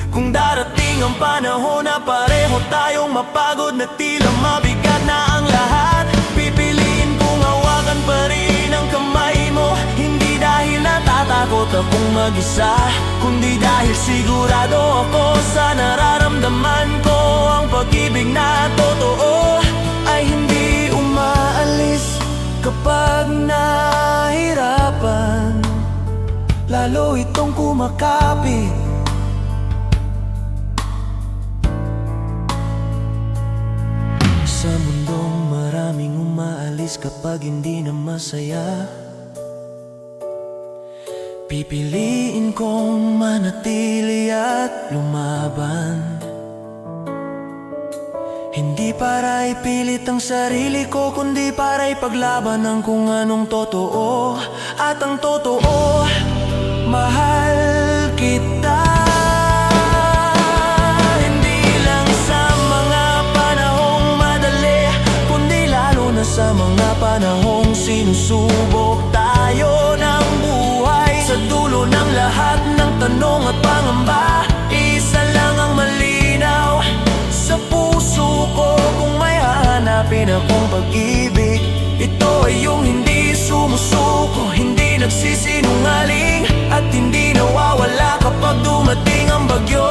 Kung darating ang panahon na pareho tayong mapagod na tila mabigat na ang lahat, pipiliin kong hawakan pa rin ang kamay mo. Hindi dahil natatakot akong mag-isa, kundi dahil sigurado ako sa nararamdaman ko. Ang pag-ibig na totoo ay hindi umaalis kapag nahihirapan, lalo itong kumakapit. Sa mundong maraming umaalis kapag hindi na masaya, pipiliin kong manatili at lumaban. Hindi para ipilit ang sarili ko, kundi para ipaglaban ang kung anong totoo. At ang totoo, mahal kita. Hindi lang sa mga panahong madali, kundi lalo na sa mga panahong sinusubok tayo ng buhay. Sa dulo ng lahat ng tanong at pangamba, isa lang ang malinaw sa puso ko. Kung may hahanapin akong pag-ibig, ito ay yung hindi sumusuko, hindi nagsisinungaling, at hindi nawawala kapag dumating ang bagyo.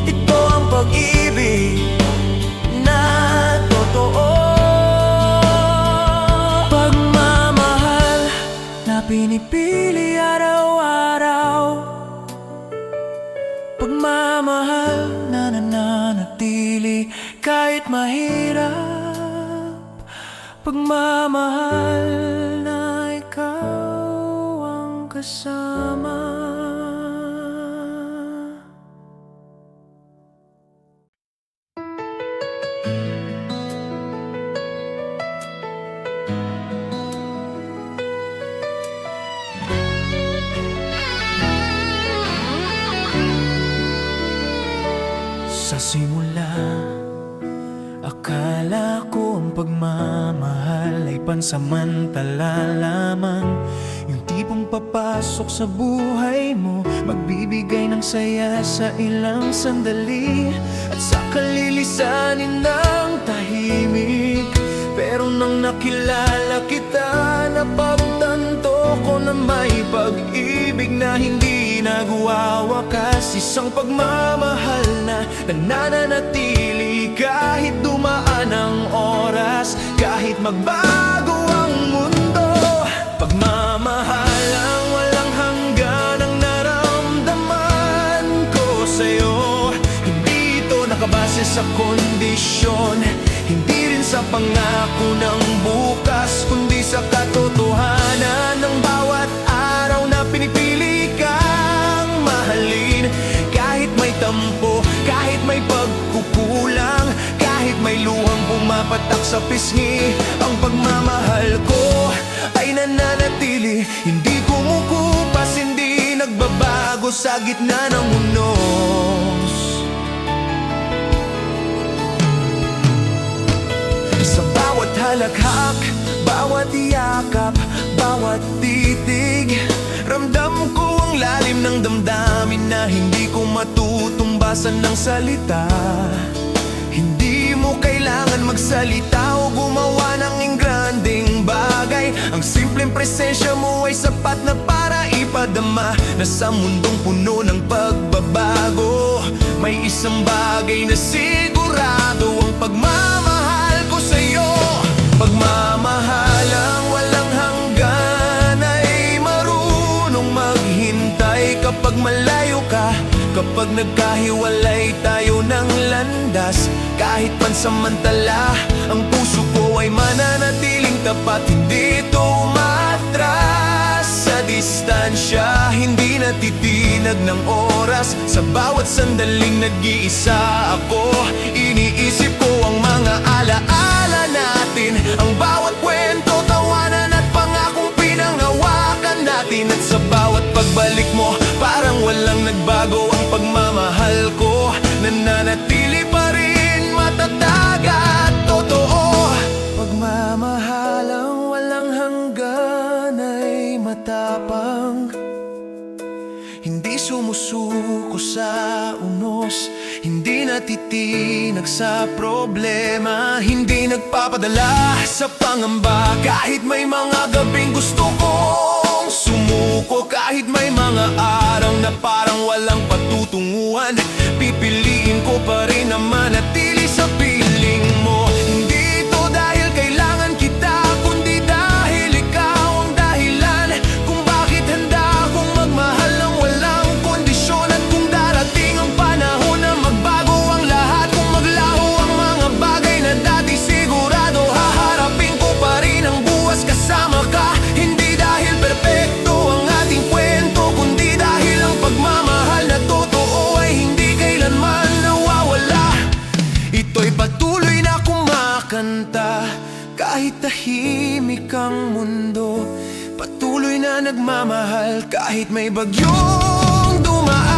Ito ang pag-ibig na totoo. Pagmamahal na pinipili araw-araw, pagmamahal na nananatili kahit mahirap, pagmamahal na ikaw ang kasama. Sa simula, akala ko ang pagmamahal ay pansamantala lamang. Yung tipong papasok sa buhay mo, magbibigay ng saya sa ilang sandali, at saka lilisanin ng tahimik. Pero nang nakilala kita, napagtanto ko na may pag-ibig na hindi nagwawakas. Isang pagmamahal na nananatili kahit dumaan ang oras, kahit magbago ang mundo. Pagmamahal ang walang hanggan ang naramdaman ko sa'yo. Hindi ito nakabase sa kondisyon, hindi rin sa pangako ng bukas, kundi sa katotohanan ng bawat araw na pinipili kang mahalin. Kahit may tampo, kahit may pagkukulang, kahit may luhang pumapatak sa pisngi, ang pagmamahal ko ay nananatili. Hindi kumukupas, hindi nagbabago sa gitna ng unos. Sa bawat halakhak, bawat yakap, bawat titig, ramdam ko ang lalim ng damdamin na hindi ko matutumbasan ng salita. Hindi mo kailangan magsalita o gumawa ng ingranding bagay. Ang simpleng presensya mo ay sapat na para ipadama na sa mundong puno ng pagbabago, may isang bagay na sigurado: ang pagmamahal ko sa'yo. Pagmamahal ang walang hanggan ay marunong maghintay kapag malayo ka, kapag nagkahiwalay tayo ng landas. Kahit pansamantala, ang puso ko ay mananatiling tapat. Hindi ito umatras sa distansya, hindi natitinag ng oras. Sa bawat sandaling nag-iisa ako, iniisip ko ang mga alaala natin, ang bawat kwento, tawanan at pangakong pinanghawakan natin. At sa bawat pagbalik mo, parang walang nagbago ang pagmamahal ko. Nananatili pa rin matatag at totoo. Pagmamahal unos, hindi natitinag sa problema, hindi nagpapadala sa pangamba. Kahit may mga gabing gusto kong sumuko, kahit may mga araw na parang walang patutunguhan, pipiliin ko pa rin na manatili sa piling mo. Hindi ito dahil kailangan kita, kundi dahil ikaw ang dahilan kung bakit handa akong magmahal ng walang kondisyon. At kung darating ang panahon na magbago ang lahat, kung maglaho ang mga bagay na dati, sigurado haharapin ko pa rin ang buwas kasama ka. Hindi dahil perpekto ang ating kwento, kundi dahil ang pagmamahal na totoo ay hindi kailanman nawawala. Ito'y patuloy na kumakanta kahit tahimik ang mundo, patuloy na nagmamahal kahit may bagyong dumaan.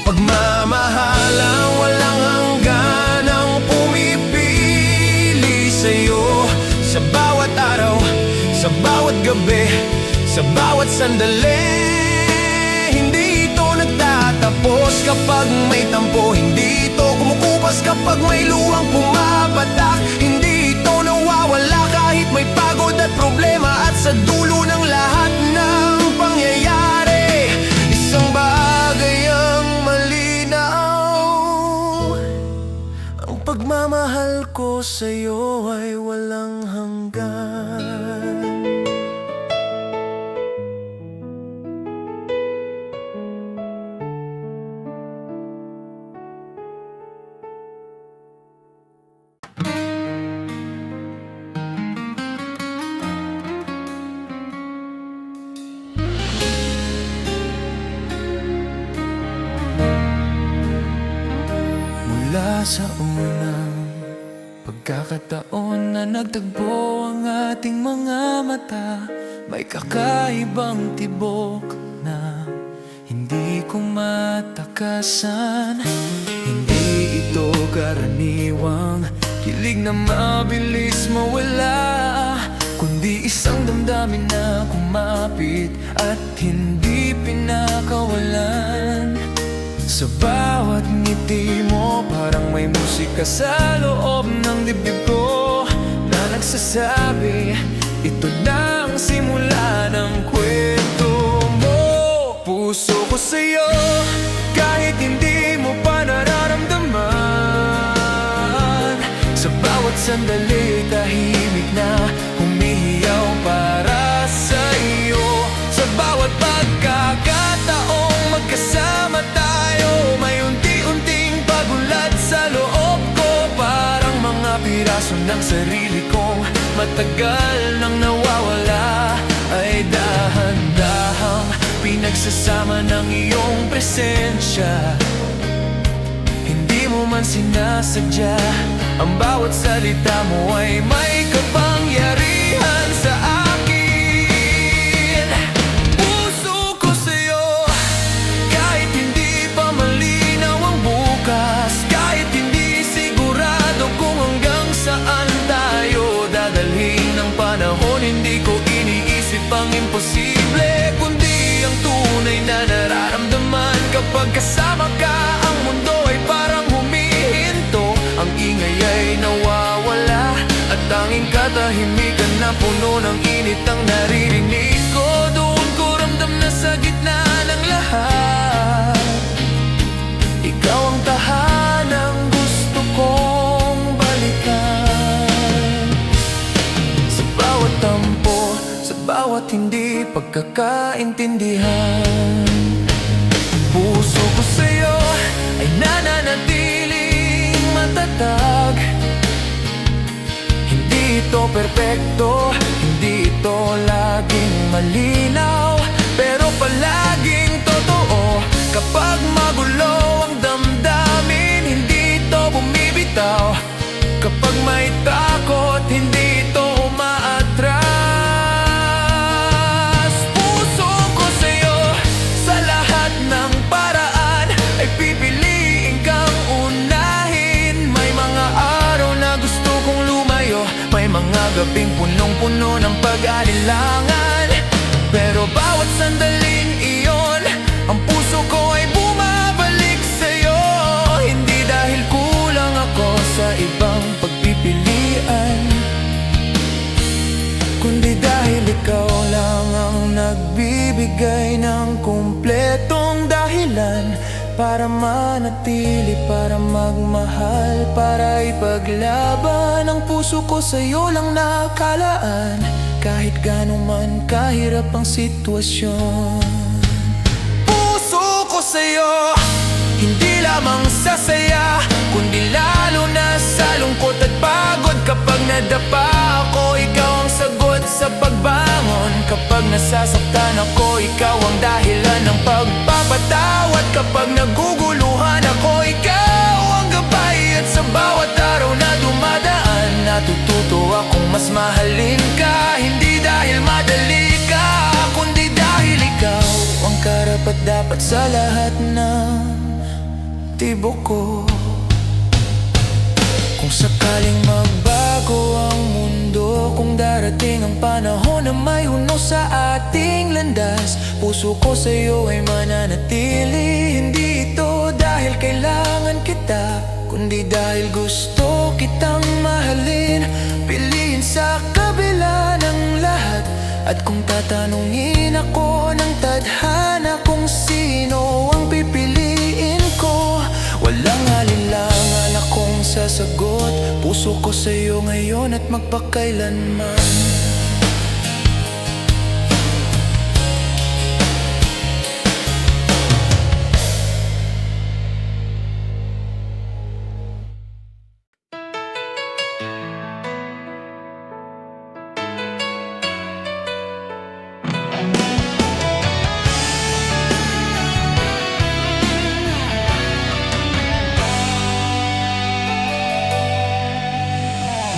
Pagmamahal ang walang hanggan ang pumipili sa'yo, sa bawat araw, sa bawat gabi, sa bawat sandali. Hindi ito nagtatapos kapag may tampo, hindi ito kumukupas kapag may luwang pumapatak, hindi ito nawawala kahit may pagod at problema. At sa dulo ng lahat ng pangyayari, isang bagay ang malinaw: ang pagmamahal ko sa'yo ay walang hanggan. Mula sa unang pagkakataon na nagtagpo ang ating mga mata, may kakaibang tibok na hindi ko matakasan. Hindi ito karaniwang kilig na mabilis mawala, kundi isang damdamin na kumapit at hindi pinakawalan. Sa bawat ngiti mo, parang may musika sa loob ng dibdib ko na nagsasabi, ito na ang simula ng kwento mo. Puso ko sa'yo, kahit hindi mo pa nararamdaman. Sa bawat sandali, tahimik na humihiyaw para sa'yo. Sa bawat pagkakataong magkasama tayo, may unti-unting pagulat sa loob ko, parang mga piraso ng sarili kong matagal nang nawawala, ay dahan-dahang pinagsasama ng iyong presensya. Hindi mo man sinasadya, ang bawat salita mo ay may kapangyarihan sa akin. Puso ko sa'yo, kahit hindi pa malinaw ang bukas, kahit hindi sigurado kung hanggang saan tayo dadalhin ng panahon, hindi ko iniisip ang imposible, kundi ang tunay na nararamdaman. Kapag kasama ka, ang mundo ay parang humihinto, ang ingay ay nawawala, at tanging katahimikan na puno ng init ang naririnig ko. Doon ko ramdam na sa gitna ng lahat, ikaw ang tahanang gusto kong balikan. Sa bawat tampo, sa bawat hindi pagkakaintindihan, puso ko sa'yo ay nananatiling matatag. Hindi ito perpekto, hindi ito laging malinaw, pero palaging totoo. Kapag magulo ang damdamin, hindi ito bumibitaw. Kapag may takot, hindi ito umaatras. Puso ko sa'yo, sa lahat ng paraan ay pipiliin kang unahin. May mga araw na gusto kong lumayo, may mga gabing punong-puno ng pag-alilangan, pero bawat sandaling iyon nagbibigay ng kumpletong dahilan para manatili, para magmahal, para ipaglaban ang puso ko sa'yo lang nakalaan. Kahit gano'n man kahirap ang sitwasyon, puso ko sa'yo, hindi lamang sa saya, kundi lalo na sa lungkot at pagod. Kapag nadapa ako, ikaw ang sagot sa pagbangon. Kapag nasasaktan ako, ikaw ang dahilan ng pagpapatawad. Kapag naguguluhan ako, ikaw ang gabay. At sa bawat araw na dumadaan, natututo akong mas mahalin ka. Hindi dahil madali ka, kundi dahil ikaw ang karapat-dapat sa lahat ng tibok ko. Kung sakaling magbago ang mundo, kung darating ang panahon na may unos sa ating landas, puso ko sa'yo ay mananatili. Hindi ito dahil kailangan kita, kundi dahil gusto kitang mahalin. Piliin sa kabila ng lahat. At kung tatanungin ako ng tadhana kung sino ang pipiliin ko, walang alinlangan akong sasagot. Puso ko sa'yo ngayon at magpakailanman.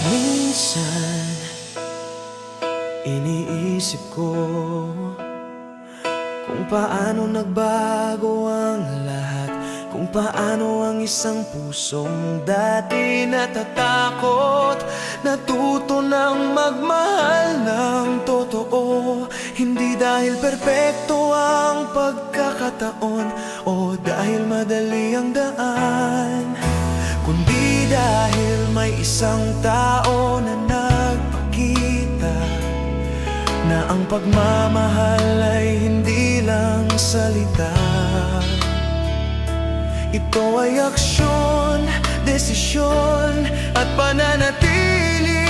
Minsan, iniisip ko kung paano nagbago ang lahat, kung paano ang isang pusong dati natatakot natuto ng magmahal ng totoo. Hindi dahil perpekto ang pagkakataon o dahil madali ang daan, kundi dahil may isang tao na nagpakita na ang pagmamahal ay hindi lang salita. Ito ay aksyon, desisyon at pananatili.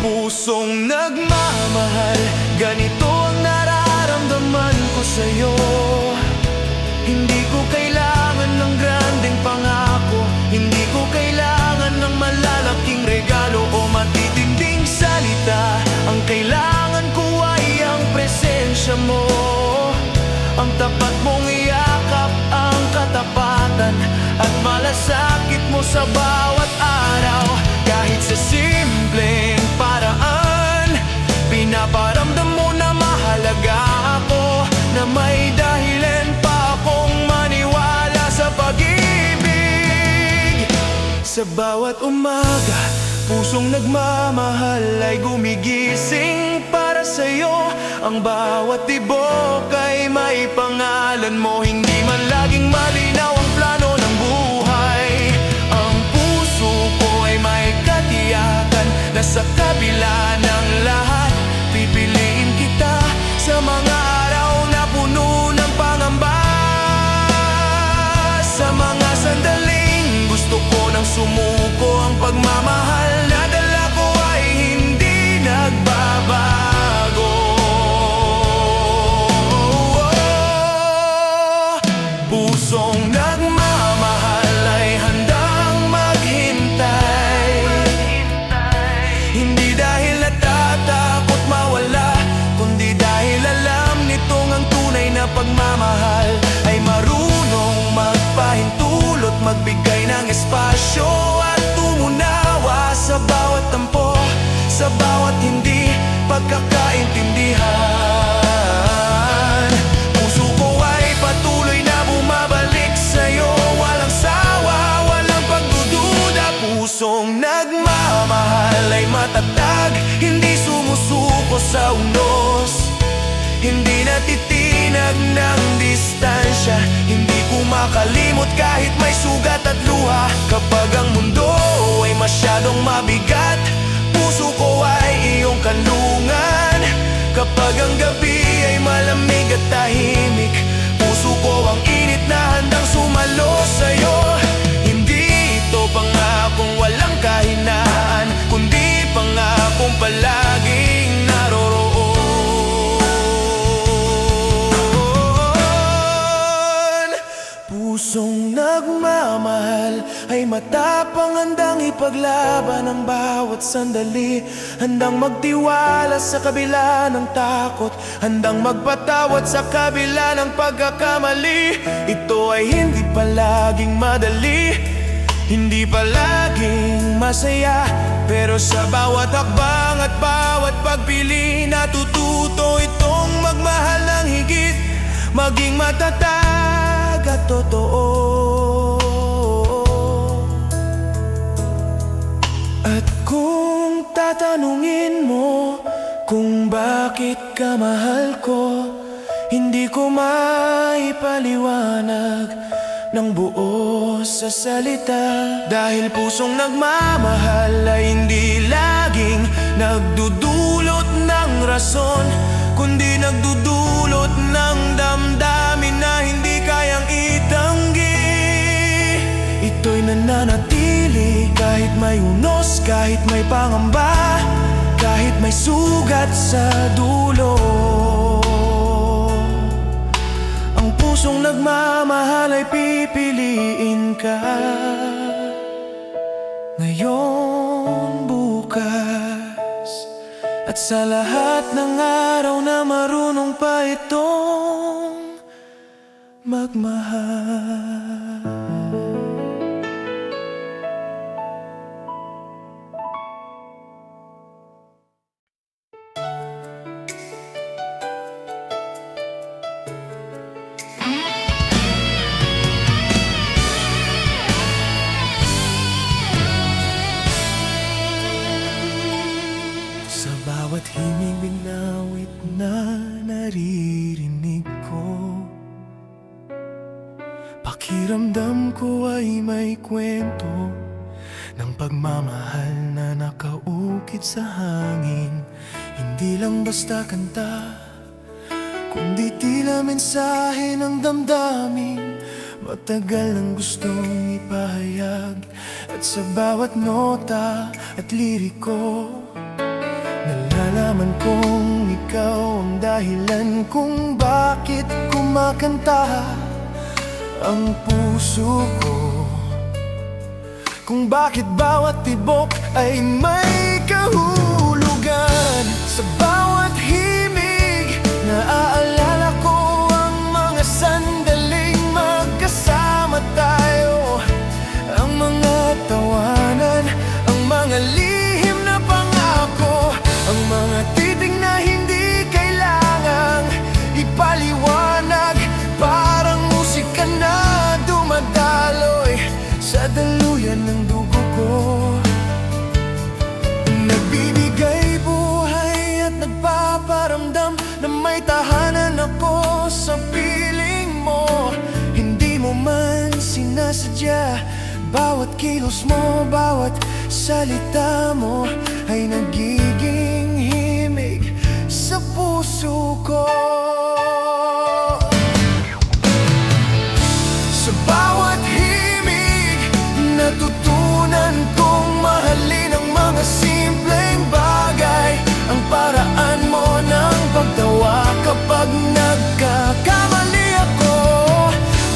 Pusong nagmamahal, ganito ang nararamdaman ko sa'yo. Hindi ko kailangan ng grandeng pangako, hindi ko kailangan ng malalaking regalo o matitinding salita. Ang kailangan ko ay ang presensya mo, ang tapat mong iyakap, ang katapatan at malasakit mo sa bawat araw. Kahit sa simpleng paraan, pinaparamdam mo na mahalaga ako, na may dahilan pa akong maniwala sa pag-ibig. Sa bawat umaga, pusong nagmamahal ay gumigising para sa'yo. Ang bawat tibok ay may pangalan mo. Hindi man laging malinaw ang plano ng buhay, ang puso ko ay may katiyakan na sa kabila ng lahat, pipiliin kita sa mga araw na puno ng pangamba. Sa mga sandaling gusto ko nang sumuko, ang pagmamahal na dala ko ay hindi nagbabago. Pusong nagmamahal ay handang maghintay, hindi dahil natatakot mawala, kundi dahil alam nitong ang tunay na pagmamahal ay marunong magpahintulot, magbigay ng espasyo at tumunawa sa bawat tampo, sa bawat hindi pagkakaintindihan. Puso ko ay patuloy na bumabalik sa'yo, walang sawa, walang pagdududa. Pusong nagmamahal ay matatag, hindi sumusuko sa unos, hindi natitinag ng distansya, hindi kumakalimot kahit may sugat at luha. Kapag ang mundo ay masyadong mabigat, puso ko ay iyong kanlungan. Kapag ang gabi ay malamig malamig at tahimik. Puso ko ang init na handang sumalo sa'yo. Hindi ito pangakong walang kahinaan, kundi pangakong palaging naroroon. Pusong nagmamahal ay matapang, handang ipaglaban ang bawat sandali. Handang magtiwala sa kabila ng takot, handang magpatawad sa kabila ng pagkakamali. Ito ay hindi palaging madali, hindi palaging masaya, pero sa bawat hakbang at bawat pagpili, natututo itong magmahal ng higit, maging matatag at totoo. At kung tatanungin mo kung bakit ka mahal ko, hindi ko maipaliwanag ng buo sa salita. Dahil pusong nagmamahal ay hindi laging nagdudulot ng rason, kundi nagdudulot ng damdamin na hindi kayang itanggi. Ito'y nananatili kahit may unos, kahit may pangamba, kahit may sugat sa dulo. Ang pusong nagmamahal ay pipiliin ka ngayon, bukas, at sa lahat ng araw na marunong pa itong magmahal. Sa bawat himig binawit na naririnig ko, pakiramdam ko ay may kwento ng pagmamahal na nakaukit sa hangin. Hindi lang basta kanta, kundi tila mensahe ng damdamin. Matagal nang gustong ipahayag, at sa bawat nota at liriko, nalalaman kong ikaw ang dahilan kung bakit kumakanta ang puso ko, kung bakit bawat tibok ay may kahulugan. Sa bawat himig, naaalala ko ang mga sandaling magkasama tayo, ang mga tawanan, ang mga lihim na pangako, ang mga titig na hindi kailangang ipaliwanag, parang musika na dumadaloy sa daluyan ng dugo ko. Nagbibigay buhay at nagpaparamdam na may tahanan ako sa piling mo. Hindi mo man sinasadya, bawat kilos mo, bawat salita mo ay nagiging himig sa puso ko. Sa bawat himig, natutunan kong mahalin ang mga simpleng bagay, ang paraan mo ng pagtawa kapag nagkakamali ako,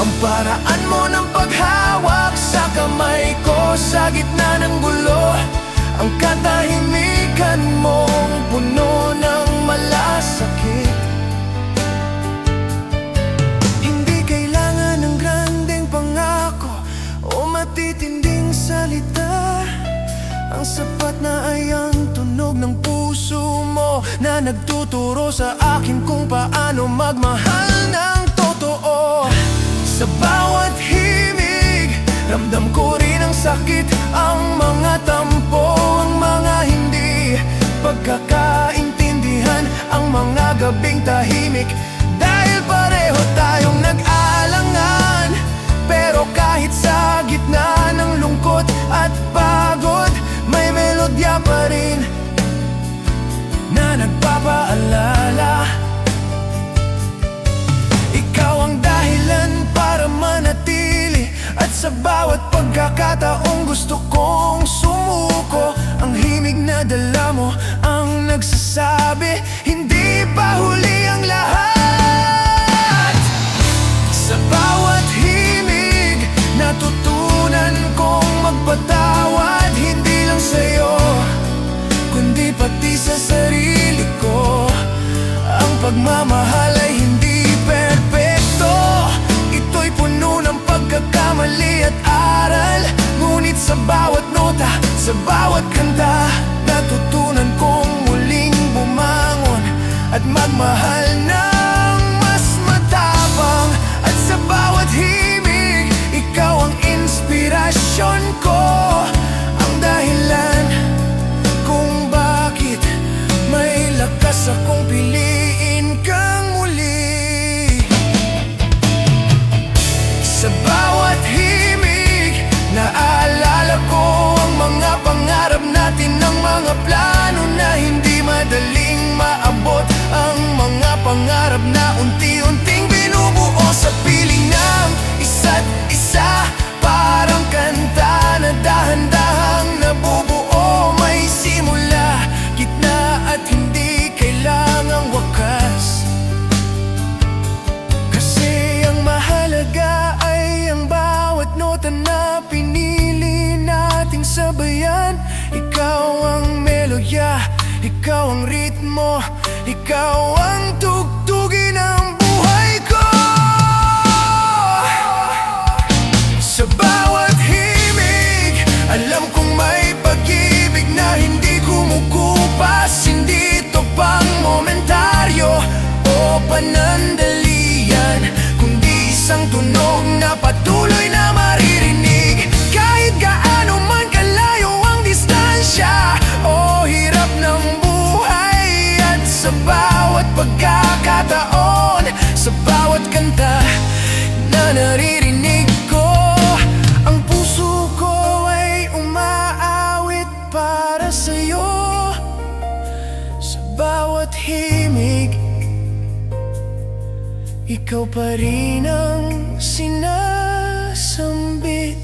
ang paraan mo ng paghawak sa kamay ko sa gitna ng gulo, ang katahimikan mong puno ng malasakit. Hindi kailangan ng grandeng pangako o matitinding salita, ang sapat na ay ang tunog ng puso mo na nagtuturo sa akin kung paano magmahal ng totoo. Sa bawat himig, ramdam ko rin ang sakit, ang mga tampo, ang mga hindi pagkakaintindihan, ang mga gabing tahimik, dahil pareho tayong nag-alangan. Pero kahit sa gitna ng lungkot at pagod, may melodya pa rin na nagpapaalala sa bawat pagkakataong gusto kong sumuko. Ang himig na dala mo ang nagsasabi, hindi pa huli ang lahat. Sa bawat himig, natutunan kong magpatawad. Hindi lang sa'yo, kundi pati sa sarili ko. Ang pagmamahal ay hindi perpekto, ito'y puno ng pagkakamali at aral. Ngunit sa bawat nota, sa bawat kanta, natutunan kong muling bumangon at magmahal ng mas matapang. At sa bawat himig, ikaw ang inspirasyon ko, ang dahilan kung bakit may lakas akong piliin kang muli. Sa bawat himig, naalala ko ang mga pangarap natin, ang mga plano na hindi madaling maabot, ang mga pangarap na unti-unting binubuo sa piling ng isa't isa. Parang kanta na dahan-dahang nabubuo, may simula, gitna at hindi kailangang wakas. Kasi ang mahalaga ay ang bawat nota na pinili nating sabayan. Ikaw ang melodya, ikaw ang ritmo, ikaw ang tugtugin ng buhay ko. Sa bawat himig, alam kong may pag-ibig na hindi kumukupas. Hindi ito pang momentaryo o panandalian, kundi isang tunog na patuloy na maririnig. Kahit gaano man kalayo ang distansya o hirap ng buhay, at sa bawat pagkakataon, sa bawat kanta na naririnig ko, ang puso ko ay umaawit para sa'yo. Sa bawat himig, ikaw pa rin ang sinasambit,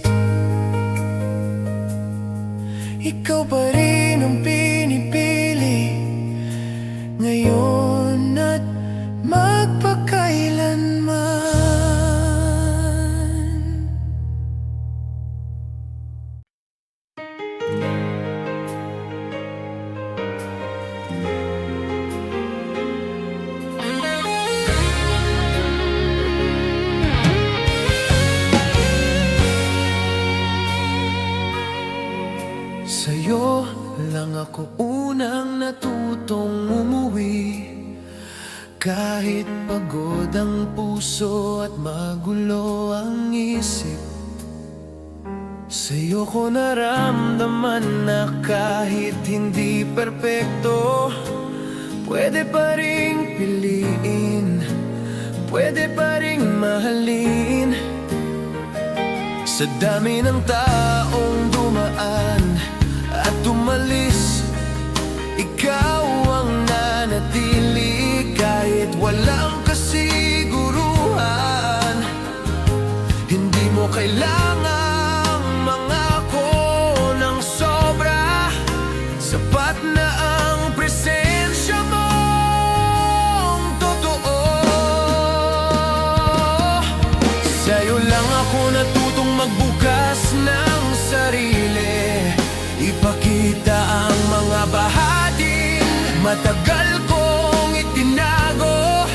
ikaw pa rin ang pinipili ngayon at magpakailanman. Sa'yo lang ako unang natutong umuwi, kahit pagod ang puso at magulo ang isip. Sa'yo ko naramdaman na kahit hindi perpekto, pwede pa ring piliin, pwede pa ring mahalin. Sa dami ng taong dumaan at umalis, ikaw ang nanatili kahit walang kasiguruhan. Hindi mo kailangang mangako ng sobra, sapat na ang presensya mong totoo. Sa'yo lang ako natutong magbukas ng sarili, ipakita ang mga bahaging matagal kong itinago,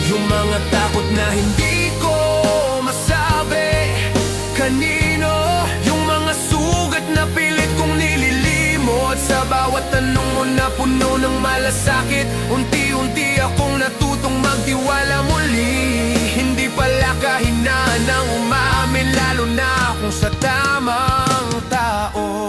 yung mga takot na hindi ko masabi kanino, yung mga sugat na pilit kong nililimot. Sa bawat tanong mo na puno ng malasakit, unti-unti akong natutong magtiwala muli. Hindi pala kahinaan ang umamin, lalo na kung sa tamang tao.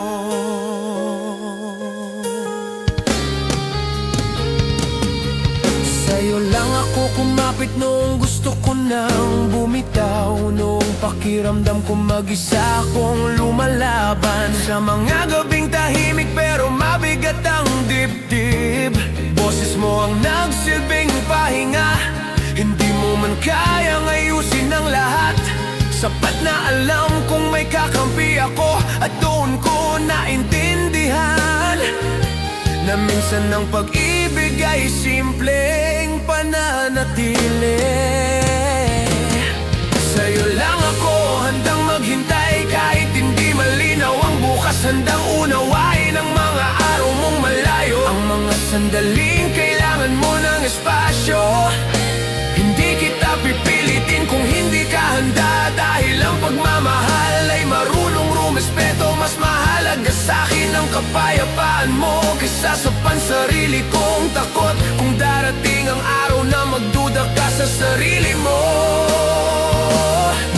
Sa'yo lang ako kumapit noong gusto ko nang bumitaw, noong pakiramdam ko mag-isa akong lumalaban. Sa mga gabing tahimik pero mabigat ang dibdib, boses mo ang nagsilbing pahinga. Hindi mo man kayang ayusin ang lahat, Sapat na alam kung may kakampi ako, at doon ko naintindihan na minsan ang pag-ibig ay simpleng pananatili. Sa'yo lang ako handang maghintay, kahit hindi malinaw ang bukas. Handang unawain ang mga araw mong malayo, ang mga sandaling kailangan mo ng espasyo. Hindi kita pipilitin kung hindi ka handa, dahil ang pagmamahal ay marunong rumespeto. Mas mahalaga sa'kin ang kapayapaan mo kaysa sa pansarili kong takot. Kung darating ang araw na magduda ka sa sarili mo,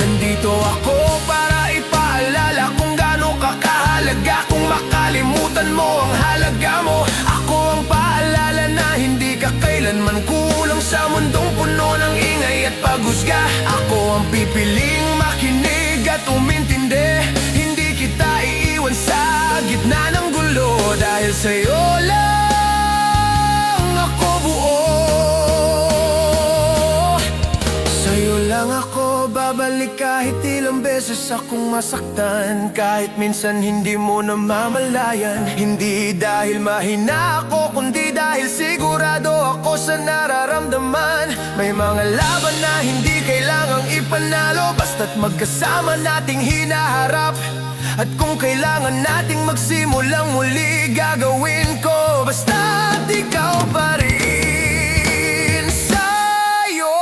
nandito ako para ipaalala kung gaano ka kahalaga. Kung makalimutan mo ang halaga mo, ako ang paalala na hindi ka kailanman kulang sa mundong puno ng ingay at paghusga. Ako ang pipiling makinig at umintindi, hindi kita iiwan sa gitna ng gulo, dahil sa'yo lang ako buo. Sa'yo lang ako babalik kahit ilang beses akong masaktan, kahit minsan hindi mo namamalayan. Hindi dahil mahina ako, kundi dahil sigurado ako sa nararamdaman. May mga laban na hindi kailangang ipanalo, basta't magkasama nating hinaharap. At kung kailangan nating magsimulang muli, gagawin ko basta't ikaw pa rin. Sa'yo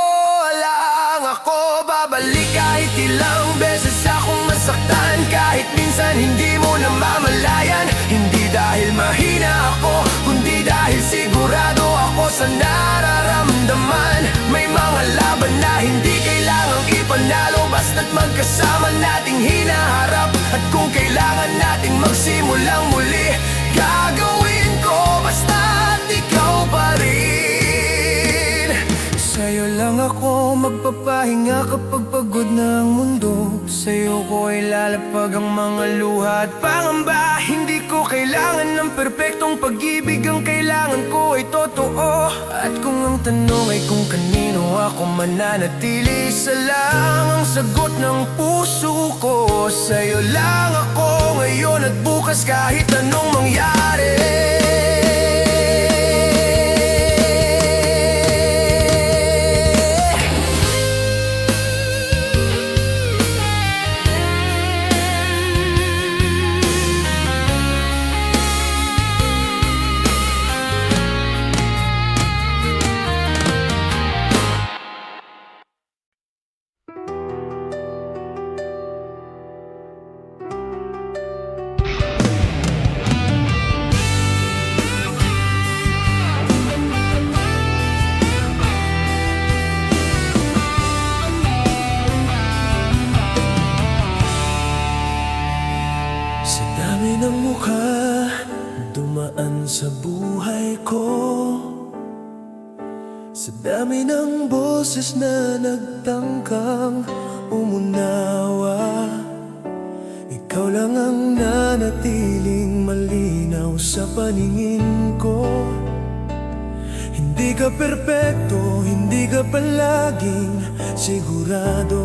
lang ako babalik kahit ilang beses akong masaktan, kahit minsan hindi mo namamalayan. Hindi dahil mahina ako, kundi dahil sigurado ako sa nararamdaman. May mga laban na hindi kailangang ipanalo, basta't magkasama nating hinaharap. At kung kailangan nating magsimulang muli, gagawin ko basta't ikaw pa rin. Sa'yo lang ako magpapahinga kapag pagod na ang mundo. Sa'yo ko ilalapag ang mga luha at pangamba. Hindi ko kailangan ng perpektong pag-ibig, ang kailangan ko ay totoo. At kung ang tanong ay kung kanino ako mananatili, isa lang ang sagot ng puso ko. Sa'yo lang ako ngayon at bukas kahit anong mangyari. Sa dami ng mukha dumaan sa buhay ko, sa dami ng boses na nagtangkang umunawa, ikaw lang ang nanatiling malinaw sa paningin ko. Hindi ka perpekto, hindi ka palaging sigurado,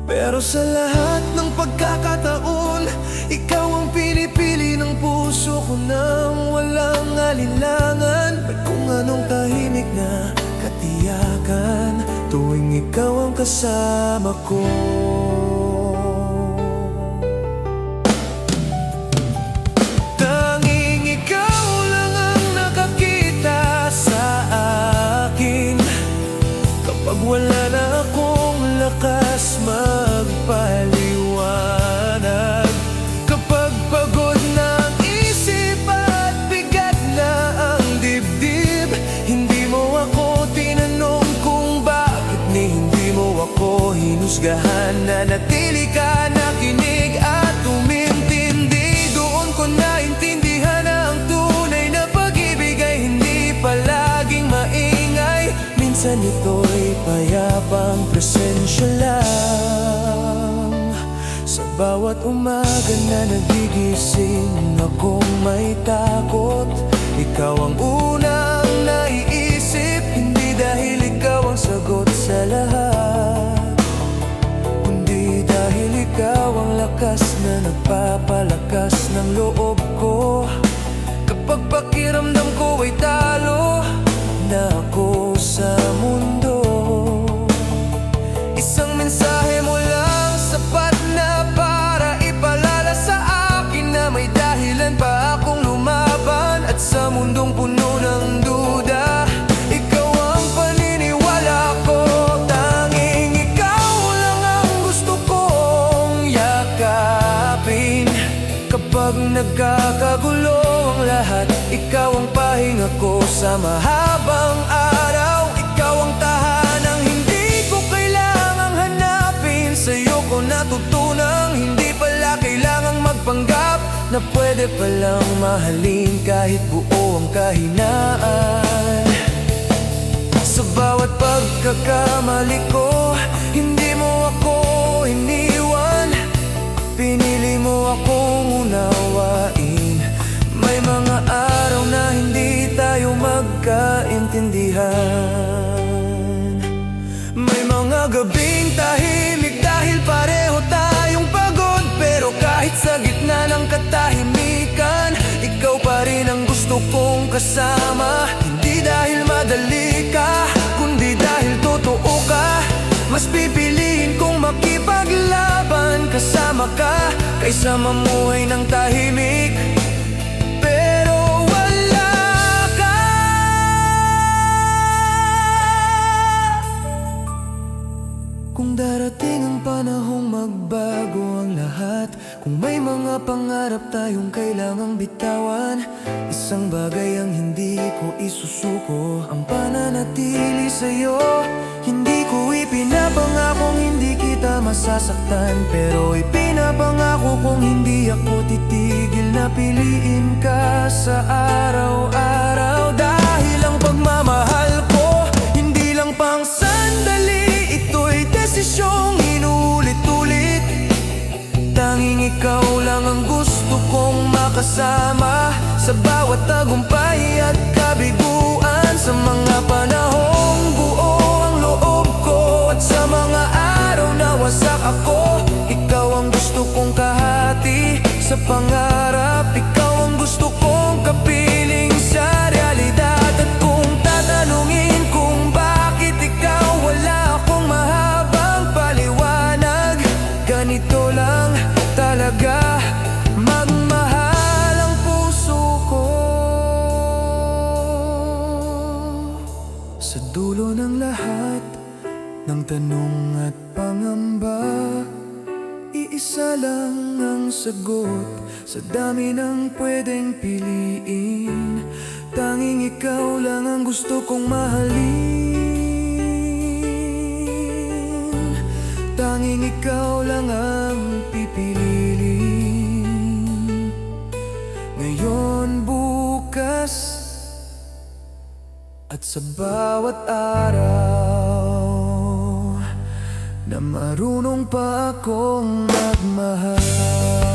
pero sa lahat ng pagkakataon, ikaw ang pinipili ng puso ko nang walang alinlangan. At kung anong tahimik na katiyakan tuwing ikaw ang kasama ko. Tanging ikaw lang ang nakakita sa akin kapag wala na akong lakas magpaliwanag. Kapag pagod na ang isip at bigat na ang dibdib, hindi mo ako tinanong kung bakit, ni hindi mo ako hinusgahan. Nanatili ka, nakinig at umintindi. Doon ko naintindihan na ang tunay na pag-ibig ay hindi palaging maingay. Minsan ito'y payapang presensya lang. Sa bawat umaga na nagigising akong may takot, ikaw ang unang naiisip, hindi dahil ikaw ang sagot sa lahat, wakas na nagpapalakas ng loob ko. Kapag pakiramdam ko ay talo na ako sa mundo, isang mensahe mo lang sapat na para ipalala sa akin na may dahilan pa akong lumaban. At sa mundong puno ng duda, ikaw ang paniniwala ko. Tanging ikaw lang ang gusto kong yakapin. Kapag nagkakagulo ang lahat, ikaw ang pahinga ko sa mahabang araw. Ikaw ang tahanang hindi ko kailangang hanapin. Sa'yo ko natutunang hindi pala kailangang magpanggap na pwede palang mahalin kahit buo ang kahinaan. Sa bawat pagkakamali ko, hindi mo ako iniwan. Pinili mo akong unawain. May mga araw na hindi tayo magkaintindihan. May mga gabing tahimik dahil pareho tayong pagod. Pero kahit sa gitna ng katahimikan, ikaw pa rin ang gusto kong kasama. Hindi dahil madali ka, kundi dahil totoo ka. Mas pipiliin kong makipaglaban kasama ka kaysa mamuhay ng tahimik pero wala ka. Kung darating ang panahong magbago ang lahat, kung may mga pangarap tayong kailangang bitawan, isang bagay ang hindi ko isusuko, ang pananatili sa'yo. Hindi ko ipinapangakong hindi kita masasaktan, pero ipinapangako kong hindi ako titigil na piliin ka sa araw-araw. Dahil ang pagmamahal ko, hindi lang pang sandali, ito'y desisyong inuulit-ulit. Tanging ikaw lang ang gusto kong makasama sa bawat tagumpay at kabiguan. Sa mga panahong buo ang loob ko at sa mga araw na wasak ako, ikaw ang gusto kong kahati sa pangarap. Ikaw ang gusto kong kapiling sa realidad. At kung tatanungin kung bakit ikaw, wala akong mahabang paliwanag. Ganito lang talaga magmahal ang puso ko. Sa dulo ng lahat ng tanong at pangamba, iisa lang ang sagot sa dami ng pwedeng piliin. Tanging ikaw lang ang gusto kong mahalin. Tanging ikaw lang ang pipiliin. Ngayon, bukas, at sa bawat araw na marunong pa akong magmahal.